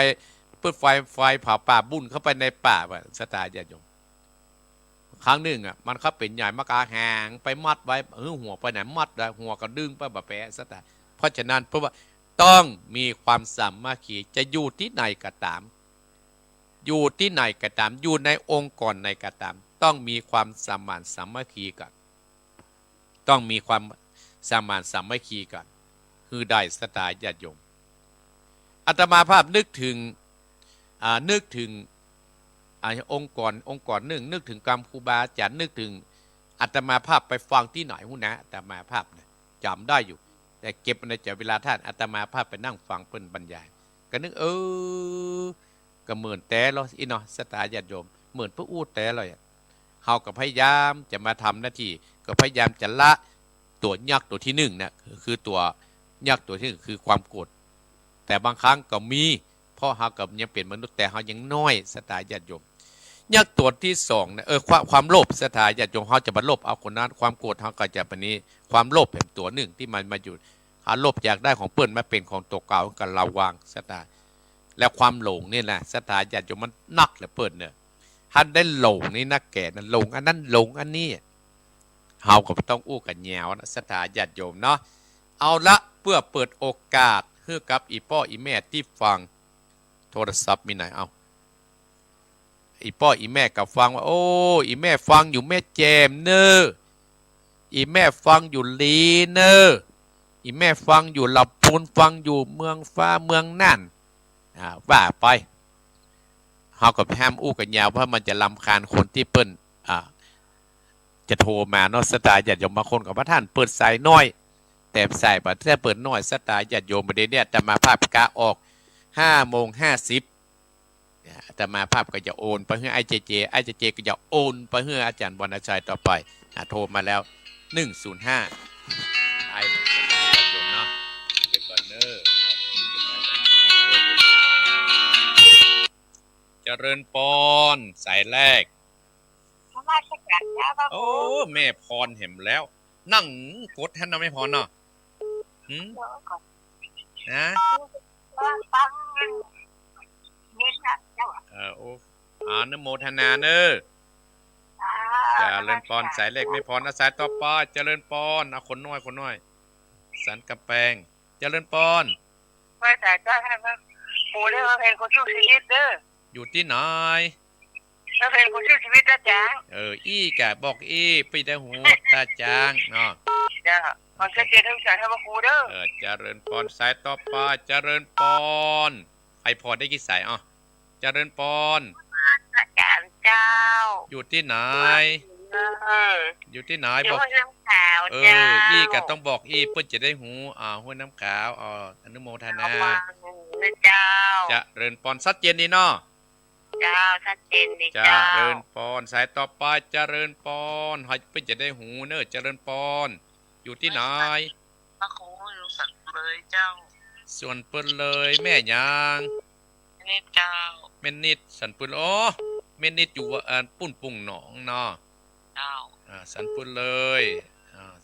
เปิดไฟเผาป่าบุญเข้าไปในป่าสตาญาติโยมครั้งหนึ่งมันเขาเป็นใหญ่มากาแหงไปมัดไว้หัวไปไหนมัดได้หัวก็ดึงไปบะแปะซะแต่เพราะฉะนั้นเพราะว่าต้องมีความสามัคคีจะอยู่ที่ไหนก็ตามอยู่ที่ไหนก็ตามอยู่ในองค์กรในก็ตามต้องมีความสมานสามัคคีกันต้องมีความสมานสามัคคีกันคือได้สตาญาติโยมอาตมาภาพนึกถึงองค์กรหนึ่งนึกถึงกรรมครูบาอาจารย์นึกถึงอาตมาภาพไปฟังที่ไหนหูนะอาตมาภาพนะจำได้อยู่แต่เก็บในใจเวลาท่านอาตมาภาพไปนั่งฟังเพิ่นบรรยายก็นึกก็เหมือนแต่เราอีเนาะสตาญาติโยมเหมือนพระอู้แต่เราเฮาก็พยายามจะมาทำหน้าที่ก็พยายามจะละตัวยักษ์ตัวที่หนึ่งนะคือตัวยักษ์ตัวที่หนึ่งคือความโกรธแต่บางครั้งก็มีเพราะเฮากับยังเป็นมนุษย์แต่เฮายังน้อยสตาญาติโยมยักษ์ตัวที่สองนะความโลภสถาญาติโยมเขาจะมาโลภเอาคนนั้นความโกรธเขาก็จะแบบนี้ความโลภเป็นตัวหนึ่งที่มันมาอยู่หาโลภอยากได้ของเปิ้นมาเป็นของตัวเก่ากันระวังสถาแล้วความหลงนี่แหละสถาญาติโยมมันนักเหลือเปิ้นเนี่ยท่านได้หลงนี่นักแก่นั้นหลงอันนั้นหลงอันนี้เฮาก็ต้องอู้กันแนวนะสถาญาติโยมเนาะเอาละเพื่อเปิดโอกาสให้กับอีพ่ออีแม่ที่ฟังโทรศัพท์มีไหนเอาอีพ่ออีแม่กับฟังว่าอีแม่ฟังอยู่แม่แจมเนออีแม่ฟังอยู่ลีเนออีแม่ฟังอยู่ลำพูนฟังอยู่เมืองฟ้าเมืองนั่นว่าไปเฮากับแฮมอู้กันยาวเพราะมันจะรำคาญคนที่เปิ้นจะโทรมาเนาะสตาญาติโยมบางคนกับพระท่านเปิดสายน้อยแต่สายบัดถ้าเปิดน้อยสตาญาติโยมประเดี๋ยวนี้จะมาภาพกาออก5:50แต่มาภาพก็จะโอนไปให้ไอเจเจก็จะโอนไปให้อาจารย์วรรณชัยต่อไปโทรมาแล้ว105ไอ้มันจะได้กันอยู่เนาะเป็นก่อนเนอเจริญปอนสายแรกแม่พรเห็นแล้วนั่งกดท่านไม่พรเนาะนะอนโมทนาเนอเจริญปอนสายเล็กไม่พรสายต่อไปเจริญปอนคนน้อยสันกำแพงเจริญปอนไม่แต่ก็ให้มาปูเรื่องเพลงคนชื่อชีวิตเด้ออยู่ที่ไหนเพลงคนชื่อชีวิตตาจางอี้กะบอกไปได้หูตาจางเนาะจ้ามันจะเจริญสายให้มาปูเด้อเจริญปอนสายต่อไปเจริญปอนไอพอได้กี่สายเจริญปอนอาจารย์เจ้าอยู่ที่ไหนอยู่ที่ไหนบอกห้วยน้ำขาวเจ้าอี้ก็ต้องบอกเพื่อจะได้หูห้วยน้ำขาวอนุโมทนาเจ้าเจริญปอนชัดเจนดีเนาะเจ้าชัดเจนดีเจ้าเจริญปอนสายต่อไปเจริญปอนให้เพื่อจะได้หูเนอะเจริญปอนอยู่ที่ไหนพระครูอยู่สักเลยเจ้าส่วนเปิ้นเลยแม่ยางนิดเจ้าแม่นิดสันเปิ้นแม่นิดอยู่ปุ่นปุ่งหนองเนาะเจ้า สันพูดเลย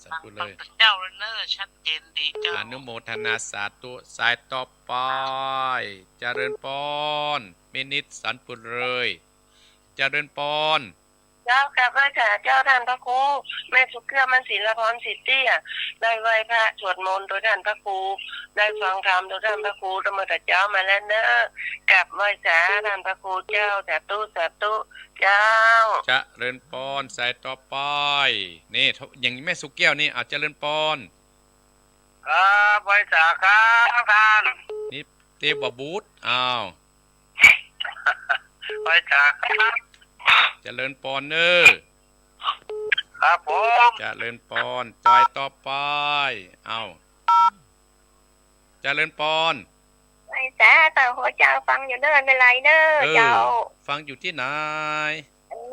สันพูดเลย เจ้าเนอร์ชัดเจนดีเจ้า อนุโมทนาสาธุสายต่อไปเจริญพรมินิตสันพูดเลยเจริญพร เจ้าค่ะพระอาจารย์เจ้าท่านพระครูแม่สุเกลือมันศิลพรสิทธิ์เตี้ยได้ไหว้พระสวดมนต์โดยท่านพระครูได้ฟังธรรมโดยท่านพระครูธรรมจักรเจ้ามาแล้วเนอะกลับไหว้สาท่านพระครูเจ้าสาธุสาธุเจ้า เจริญพรสายต่อไปนี่อย่างแม่สุแก้วนี่เจริญพร ครับไหว้สาครับท่าน นี่เตบบูตไหว้สาครับ เจริญพรเนอ ครับผม เจริญพรจอยต่อไปเจริญพร ไหว้สาแต่หัวเจ้าฟังอยู่เด้อไม่ไรเด้อเจ้า ฟังอยู่ที่ไหน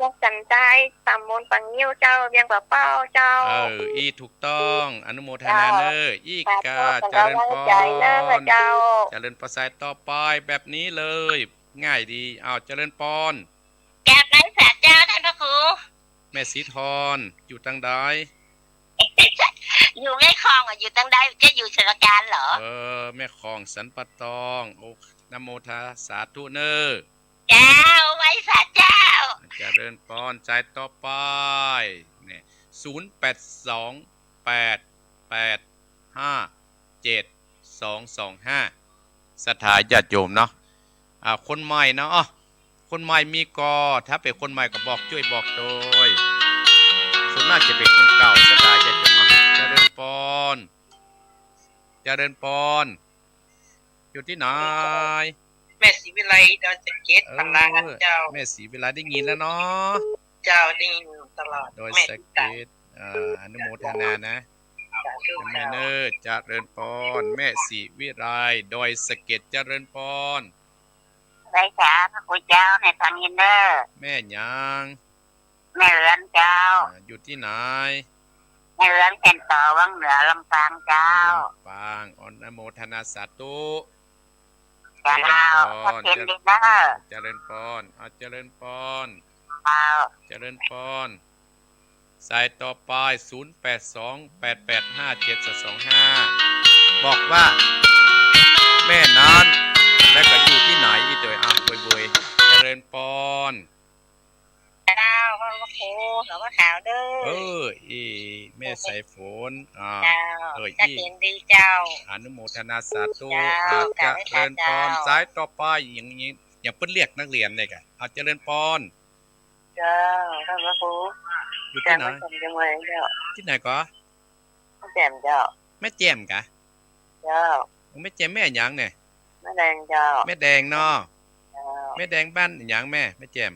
นกสันใจตำบลปังยิ้วเจ้าเบียงป่าเป้าเจ้า อีถูกต้องอนุโมทนาเนออีกาเจริญพร ใจเด้อเจ้า เจริญพรสายต่อไปแบบนี้เลย ง่ายดีเจริญพร แกไหว้สาเจ้าท่านพระครู แม่สีทรอยู่ตังใด อยู่ไม่คลองอยู่ตั้งได้จะอยู่สารการเหรอ แม่ของสันปะตองโอ้นะโมทาสาธุเนอ เจ้าไหว้สาเจ้า เจริญพรใจต่อไปเนี่ย0828857225สถาญาติโยมเนาะคนใหม่เนาะคนใหม่มีกถ้าเป็นคนใหม่ก็บอกช่วยบอกโดยส่วนมากจะเป็นคนเก่าสถาญาติโยมเจริญพรเจริญพรอยู่ที่ไหน แม่ศรีวิไลดอนสะเก็ดพลังเจ้า แม่ศรีเวลาได้ยินแล้วเนาะ เจ้านี่ตลอด โดย แม่ ส ติด เก ตาม ตอนุโมทนานะ สาธุ แม่ เจ้า เนอร์เจริญพรแม่ศรีวิไลโดยสเกตเจริญพร ไหว้สาพระครูเจ้าในฟังยินเด้อ แม่หยัง แม่เรือนเจ้า อยู่ที่ไหน แม่เรือนเป็นต่อวังเหนือลำปางเจ้า ลำปางอนุโมทนาสาธุ เจ้าพระเทียนดีเด้อ เจริญพรเจริญพร เจ้า เจริญพรสายต่อไป0828857225บอกว่า แม่นั้นและก็อยู่ที่ไหนอีตัวบุยเจริญพร เจ้าพระครูหลวงพ่อขาวเด้อ อีแม่สายฝนเจ้า อี จะเทียนดีเจ้า อนุโมทนาสาธุ เจ้า เจริญพร เจ้า สายต่อไปอย่างนี้อย่าเพิ่นเรียกนักเรียนเลยกันเจริญพร เจ้าท่านพระครู อยู่ แจ่ ที่ ม ไหน ไม่จำยังไงเจ้า ที่ไหนก็ แจ่มเจ้า แม่แจ่มกะ เจ้า แม่แจ่มแม่หยังเนี่ย แม่แดงเจ้า แม่แดงเนาะ เจ้า แม่แดงบ้านหยังแม่แจ่ม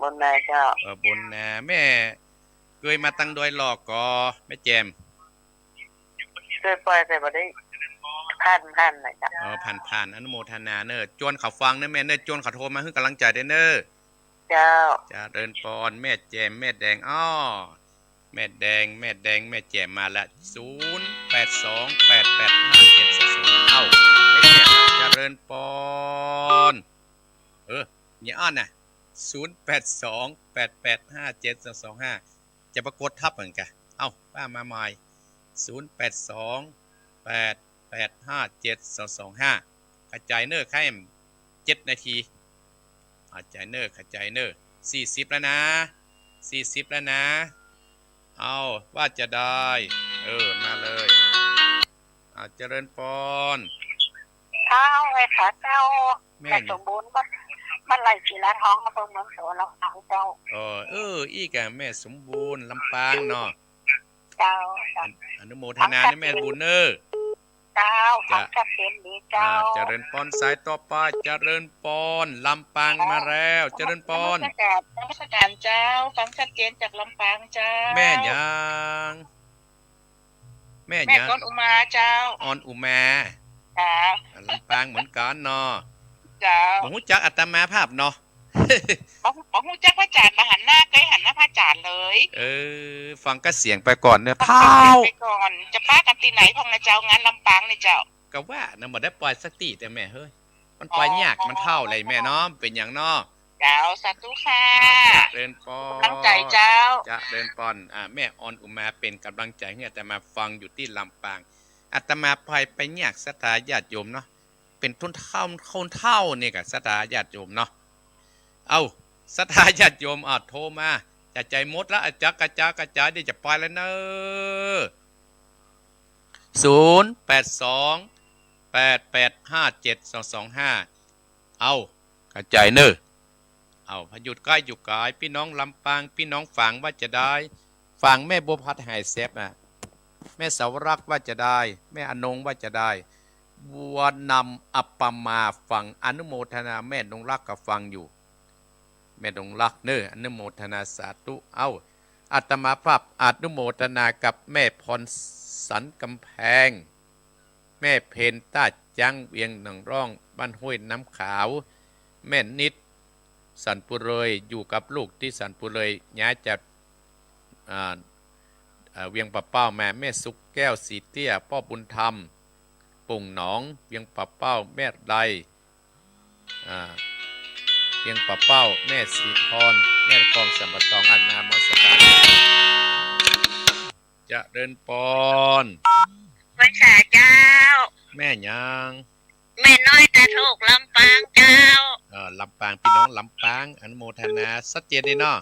บนนายเจ้า บนนาแม่เคยมาตั้งโดยหลอกก็แม่แจ่ม เคยปล่อยแต่บ่ได้ท่านนะเจ้า ผ่านอนุโมทนาเนอะจวนเขาฟังเนอะแม่เนอะจวนเขาโทรมาให้กำลังใจได้เนอะ เจ้า จะเดินปอนแม่แจมแม่แดงแม่แดงแม่แจมมาละ0828857225แม่แจมจะเดินปอนอย่าอ้อนนะ0828857225จะปรากฏทับเหมือนกันป้ามาใหม่0828857225กระจายเนอร์แค่7 นาทีขจายเนอร์40แล้วนะ40แล้วนะว่าจะได้มาเลยเจริญพร เจ้าไอ้ขาเจ้า แม่ แต่สมบูรณ์มันไหลสีละท้องมาเพิ่มเมืองโสเราฟังเจ้า อีกแม่สมบูรณ์ลำปางเนาะ เจ้า อนุโมทนาในแม่บุญเนอร์ เจ้าฟังจะเป็นดีเจ้า เจริญพรสายต่อไปเจริญพรลำปางมาแล้วเจริญพร นมัสการเจ้าฟังชัดเจนจากลำปางเจ้า แม่ยังแม่ แม่ ยัง ก้นอุมาเจ้า ออนอุมา จ้า ลำปางเหมือนกันเนาะ เจ้า บ่ฮู้จักอาตมาภาพเนาะ บอกฮู้จักพระจานมาหันหน้าใกล้หันหน้าพระจานเลย ฟังก็เสียงไปก่อนเนี่ยพา ไปก่อนจะป้ากันตีไหนพองนะเจ้างานลำปางเลยเจ้า ก็ว่านะบ่ได้ปล่อยสักทีแต่แม่เฮ้ยมันปล่อยยากมันเท่าไรแม่เนาะเป็นอย่างเนาะ เจ้าสาธุค่ะ จะเดินปอน กำลังใจเจ้า จะเดินปอนแม่ออนอุมาเป็นกำลังใจให้อาตมาฟังอยู่ที่ลำปางอาตมาไปเนี่ยศรัทธาญาติโยมเนาะเป็นทุนเท่าคนเท่านี่กับศรัทธาญาติโยมเนาะเอาศรัทธาญาติโยมโทรมาจะใจมดแล้วจักกระจากกระจายได้จะไปแล้วเนอะ082885722เอากระจายเนอะเอาพยุดใกล้อยู่กายพี่น้องลำปางพี่น้องฝังว่าจะได้ฝังแม่บัวพัดหายเซฟแม่สาวรักว่าจะได้แม่อนงว่าจะได้บัวนำอัปปมาฟังอนุโมทนาแม่ดงรักกับฟังอยู่แม่ดงรักเนออนุโมทนาสาธุเอาอาตมาภาพอนุโมทนากับแม่พรสันกำแพงแม่เพนต้าจังเวียงหนังร่องบ้านห้วยน้ำขาวแม่นิดสันปุเรยอยู่กับลูกที่สันปุเรยย้ายจากเวียงปะเป้าแม่สุกแก้วสีเตี้ยพ่อบุญธรรมปุ่งหนองเวียงปะเป้าแม่ใดเวียงปะเป้าแม่สีพรแม่กองสัมปตองอันนามสการจะเดินปอนไว้ค่ะเจ้า แม่ยาง แม่น้อยแต่ถูกลำปางเจ้า ลำปางพี่น้องลำปางอนุโมทนาสัจเจนดีเนาะ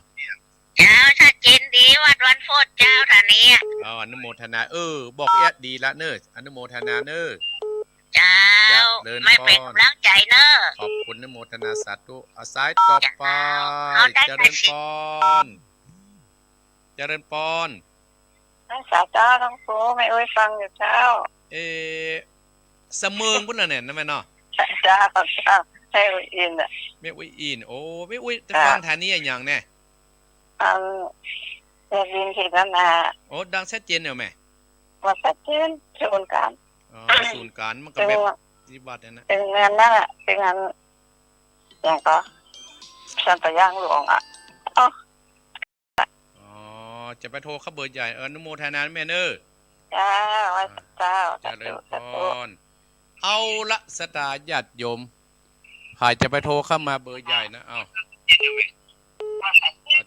เจ้าชัดเจนดีวันโพดเจ้าท่านี้ อนุโมทนาบอกเอ๊ะดีละเนออนุโมทนาเนอ เจ้าไม่เป็นกำลังใจเนอะ ขอบคุณอนุโมทนาสาธุเอาสายต่อไปเจริญปอนเจริญปอน นักษาเจ้าทั้งครูไม่ฟังอยู่เจ้า เสมิงพุ่นน่ะเนี่ยนั่นแม่เนาะ เจ้าให้อินแม่อุ้ยอินโอ้แม่อุ้ยจะฟังฐานนี้อย่างแน่เรียนวินที่นั่นโอ้ดังชัดเจนเนี่ยแม่ว่าชัดเจนศูนย์การศูนย์การมันก็แบบปฏิบัตินะเป็นงานนั่นเป็นงานอย่างก็สันตย่างหลวงจะไปโทรเข้าเบอร์ใหญ่อนุโมทนาแม่เนอจ้าว่าเจ้าจะเริ่มพรเอาละสตาญาติโยมหายจะไปโทรเข้ามาเบอร์ใหญ่นะเอา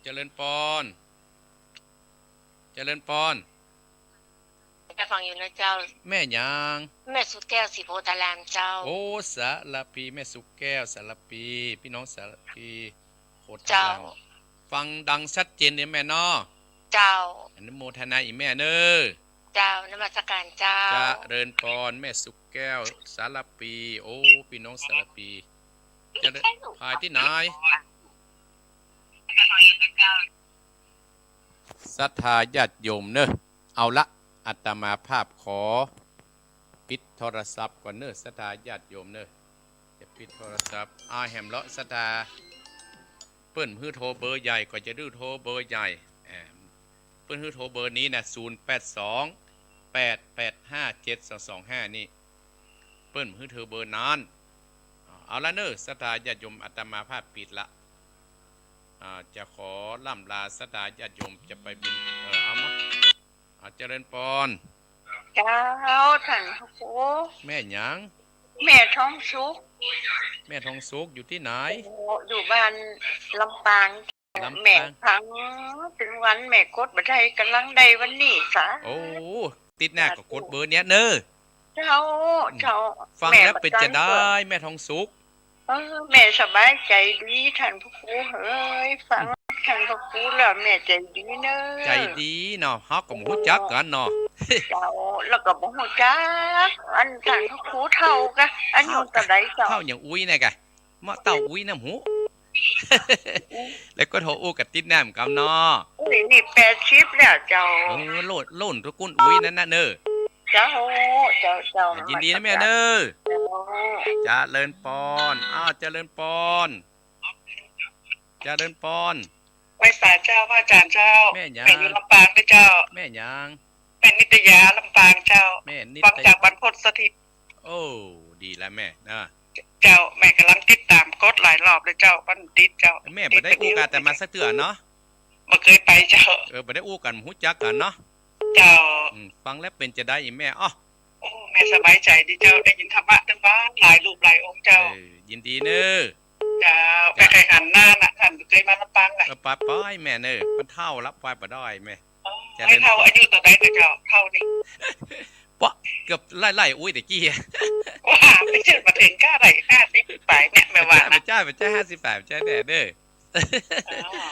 เจริญปอนเจริญปอนจะฟังอยู่นะเจ้าแม่ยางแม่สุดแก้วสีโพธิ์ตะลามเจ้าโอ้สารพีแม่สุแก้วสารพีพี่น้องสารพีโพธิ์ตะลามฟังดังชัดเจนเนี่ยแม่เนาะเจ้าอนุโมทนาอีแม่เนอเจ้านมัสการเจ้าจะเริญปอนแม่สุแก้วสารพีโอ้พี่น้องสารพีจะพายที่ไหนศรัทธาญาติโยมเนอะเอาละอาตมาภาพขอปิดโทรศัพท์ก่อนเนอะศรัทธาญาติโยมเนอะจะปิดโทรศัพท์แหมเลาะศรัทธาเปิ้นฮื้อโทรเบอร์ใหญ่ก็จะดื้อโทรเบอร์ใหญ่เปิ้นฮื้อโทรเบอร์นี้นะ0828857225นี่เปิ้นฮื้อเธอเบอร์นั้นเอาละเนอะศรัทธาญาติโยมอาตมาภาพปิดละจะขอล่ำลาศรัทธาญาติโยมจะไปบินเอามาเจริญปอนเจ้าท่านครูแม่หยังแม่ท้องสุกแม่ท้องสุกอยู่ที่ไหนอยู่บ้านลำปางแม่พังถึงวันแม่กดบัตรไทยกำลังได้วันนี้สะโอ้ติดหน้าก็กดเบอร์เนี้ยเนอะเจ้าฟังแล้วเป็นจะได้แม่ท้องสุกแม่สบายใจดีท่านพระครูเฮ้ยฟังท่านพระครูแล้วแม่ใจดีเนอะใจดีเนาะฮอกกับหมูจักกันเนาะเจ้าแล้วก็บ่ฮู้จักอันท่านพระครูเท่ากะอันอยู่ตะไดเจ้าเท่าอย่างอุ้ยนี่กะมาเต้าอุ้ยน้ำหูแล้วก็โทรอู้กับติดแนมกับเนาะนี่80แล้วเจ้าโล่นทุกคนอุ้ยนั่นน่ะเนอะเจ้ายินดีนะแม่เนอะจะเลินปอนจะเลินปอนจะเลินปอนไว้ป่าเจ้าว่าอาจารย์เจ้าแม่ยางเป็นลำปางด้วยเจ้าแม่ยางเป็นนิตยาลำปางเจ้าแม่นิตยาฟังจากบรรพตสถิตโอ้ดีแล้วแม่นะเจ้าแม่กำลังติดตามกดหลายรอบเลยเจ้าบันติดเจ้าแม่บ่ได้อู้กันแต่มาสักเตือนเนาะบ่เคยไปเจ้าบ่ได้อู้กันหูจักกันเนาะเจ้าฟังแล้วเป็นจะได้อีแม่โอ้แม่สบายใจดีเจ้าได้ยินธรรมะทั้งบ้านหลายรูปหลายองค์เจ้ายินดีเนอะเจ้าไปใครหันหน้าน่ะ ปังอ่ะปะป้อยแม่เนอมันเท่ารับไว้ปะด้อยแม่จะ ไม่ เล่น เท่าอายุตัวใดก็เจ้าเท่านี้ ปะเกือบไล่อุ้ยแต่กี้ ว่าไม่เชื่อมาถึงก้าไหน50ไปเนี่ยแม่ว่า ไป นะ จ้า58จ้าแน่เด้อ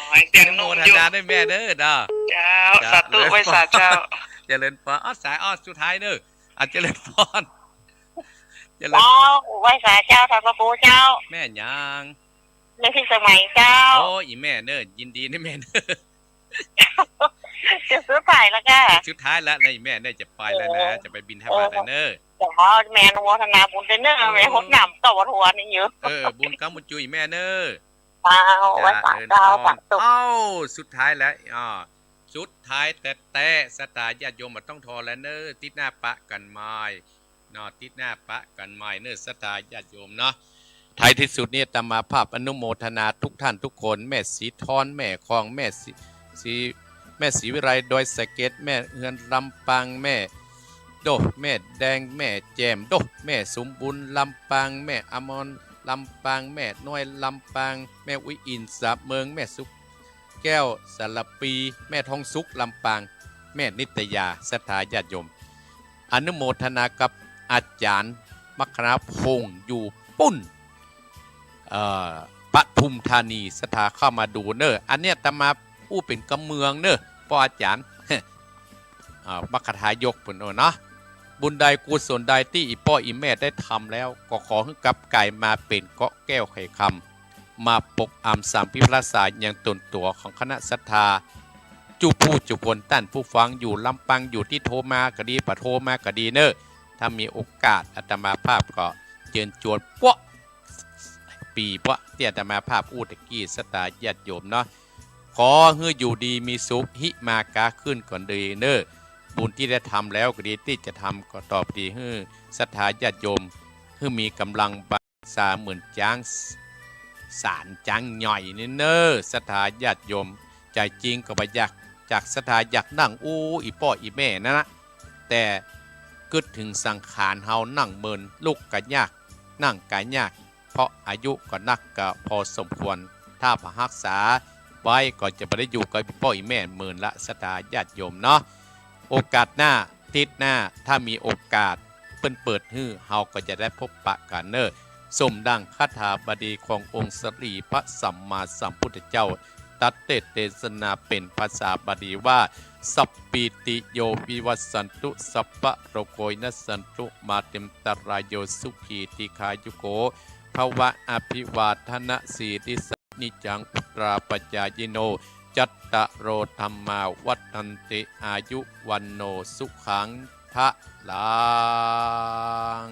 ไอ้เตียง โม นุ่ม ท อยู่ นาด้วยแม่เด้อเด้อ เจ้าสาธุไว้สาเจ้า เจริญพรอ้อสายอ้อสุดท้ายเด้ออาจเจริญพรเจริญ เจ้าไหว้สาเจ้าท่านพระครูเจ้า แม่ยัง ในที่สมัยเจ้า โอ้อีแม่เด้อยินดีนะแม่เด้อ จะซื้อไผ่แล้วก็ สุดท้ายแล้วในแม่เด้อจะไปแล้วนะจะไปบินทบาทแล้วเด้อ เดี๋ยวแม่นโมทนาบุญเด้อแม่หดน้ำต่อวัดหัวนี่เยอะ บุญกรรมบุญจุยแม่เด้อ เจ้าไหว้สาเจ้าปักตุก เอ้าสุดท้ายแล้วสุดท้ายแต่สตาญาติโยมมันต้องทอแล้วเด้อติดหน้าปะกันไม้เนาะติดหน้าปะกันไม้เด้อสตาญาติโยมเนาะท้ายที่สุดนี่อาตมาภาพอนุโมทนาทุกท่านทุกคนแม่สีทอนแม่คลองแม่สีวิไลโดยสะเก็ตแม่เฮือนลำปางแม่โดแม่แดงแม่แจมโดแม่สมบุญลำปางแม่อมรลำปางแม่น้อยลำปางแม่วิอินสาเมืองแม่สุกแก้วสารปีแม่ทองสุกลำปางแม่นิตยาสถาญาติโยมอนุโมทนากับอาจารย์มัคคณพงษ์อยู่ปุ้นปทุมธานีสถาเข้ามาดูเนอะอันเนี้ยตมาอู้เป็นกำเมืองเนอะพ่ออาจารย์ มัคคทายกปุ่นเนาะบุญใดกุศลใดที่อีพ่ออีแม่ได้ทำแล้วก็ขอให้กับไก่มาเป็นเกาะแก้วไข่คำมาปกอำสามพิพระสายอย่างตนตัวของคณะศรัทธาจูผู้จุคนตั้นผู้ฟังอยู่ลำปังอยู่ที่โทรมาก็ดีปะโทรมาก็ดีเนอะถ้ามีโอกาสอาตมาภาพก็เชิญชวนพวกปีพวกที่อาตมาภาพอู้ตะกี้สตาญาติโยมเนาะขอให้อยู่ดีมีสุขหิมากาขึ้นก่อนดีเนอะบุญที่ได้ทำแล้วก็ดีที่จะทำก็ตอบดีให้ศรัทธาญาติโยมให้มีกำลังบาษาเหมือนจ้างสารจ้างหน่อยนี่เนอะศรัทธาญาติโยมใจจริงก็บ่อยากจากศรัทธาอยากนั่งอู้อีพ่ออีแม่นะแต่กึดถึงสังขารเฮานั่งเมินลูกก็ยากนั่งก็ยากเพราะอายุก็นักก็พอสมควรถ้าพรักษาไว้ก็จะไปได้อยู่กับพ่ออีแม่หมื่นละศรัทธาญาติโยมเนาะโอกาสหน้าทิศหน้าถ้ามีโอกาสเปิดฮื้อเฮาก็จะได้พบปะกันเนอะสมดังคาถาบดีขององค์สรีพระสัมมาสัมพุทธเจ้าตัดเทศนาเป็นภาษาบาลีว่าสัพปิติโยวิวัสสันตุสัพพะโรโกยนัสสันตุมาเต็มตรายโยสุขีติคายุโกภวะอภิวาทนะสีติสนิจังปุตราปัจจายโนจัตตะโรธรรมาวัฏันติอายุวันโนสุขังทะลัง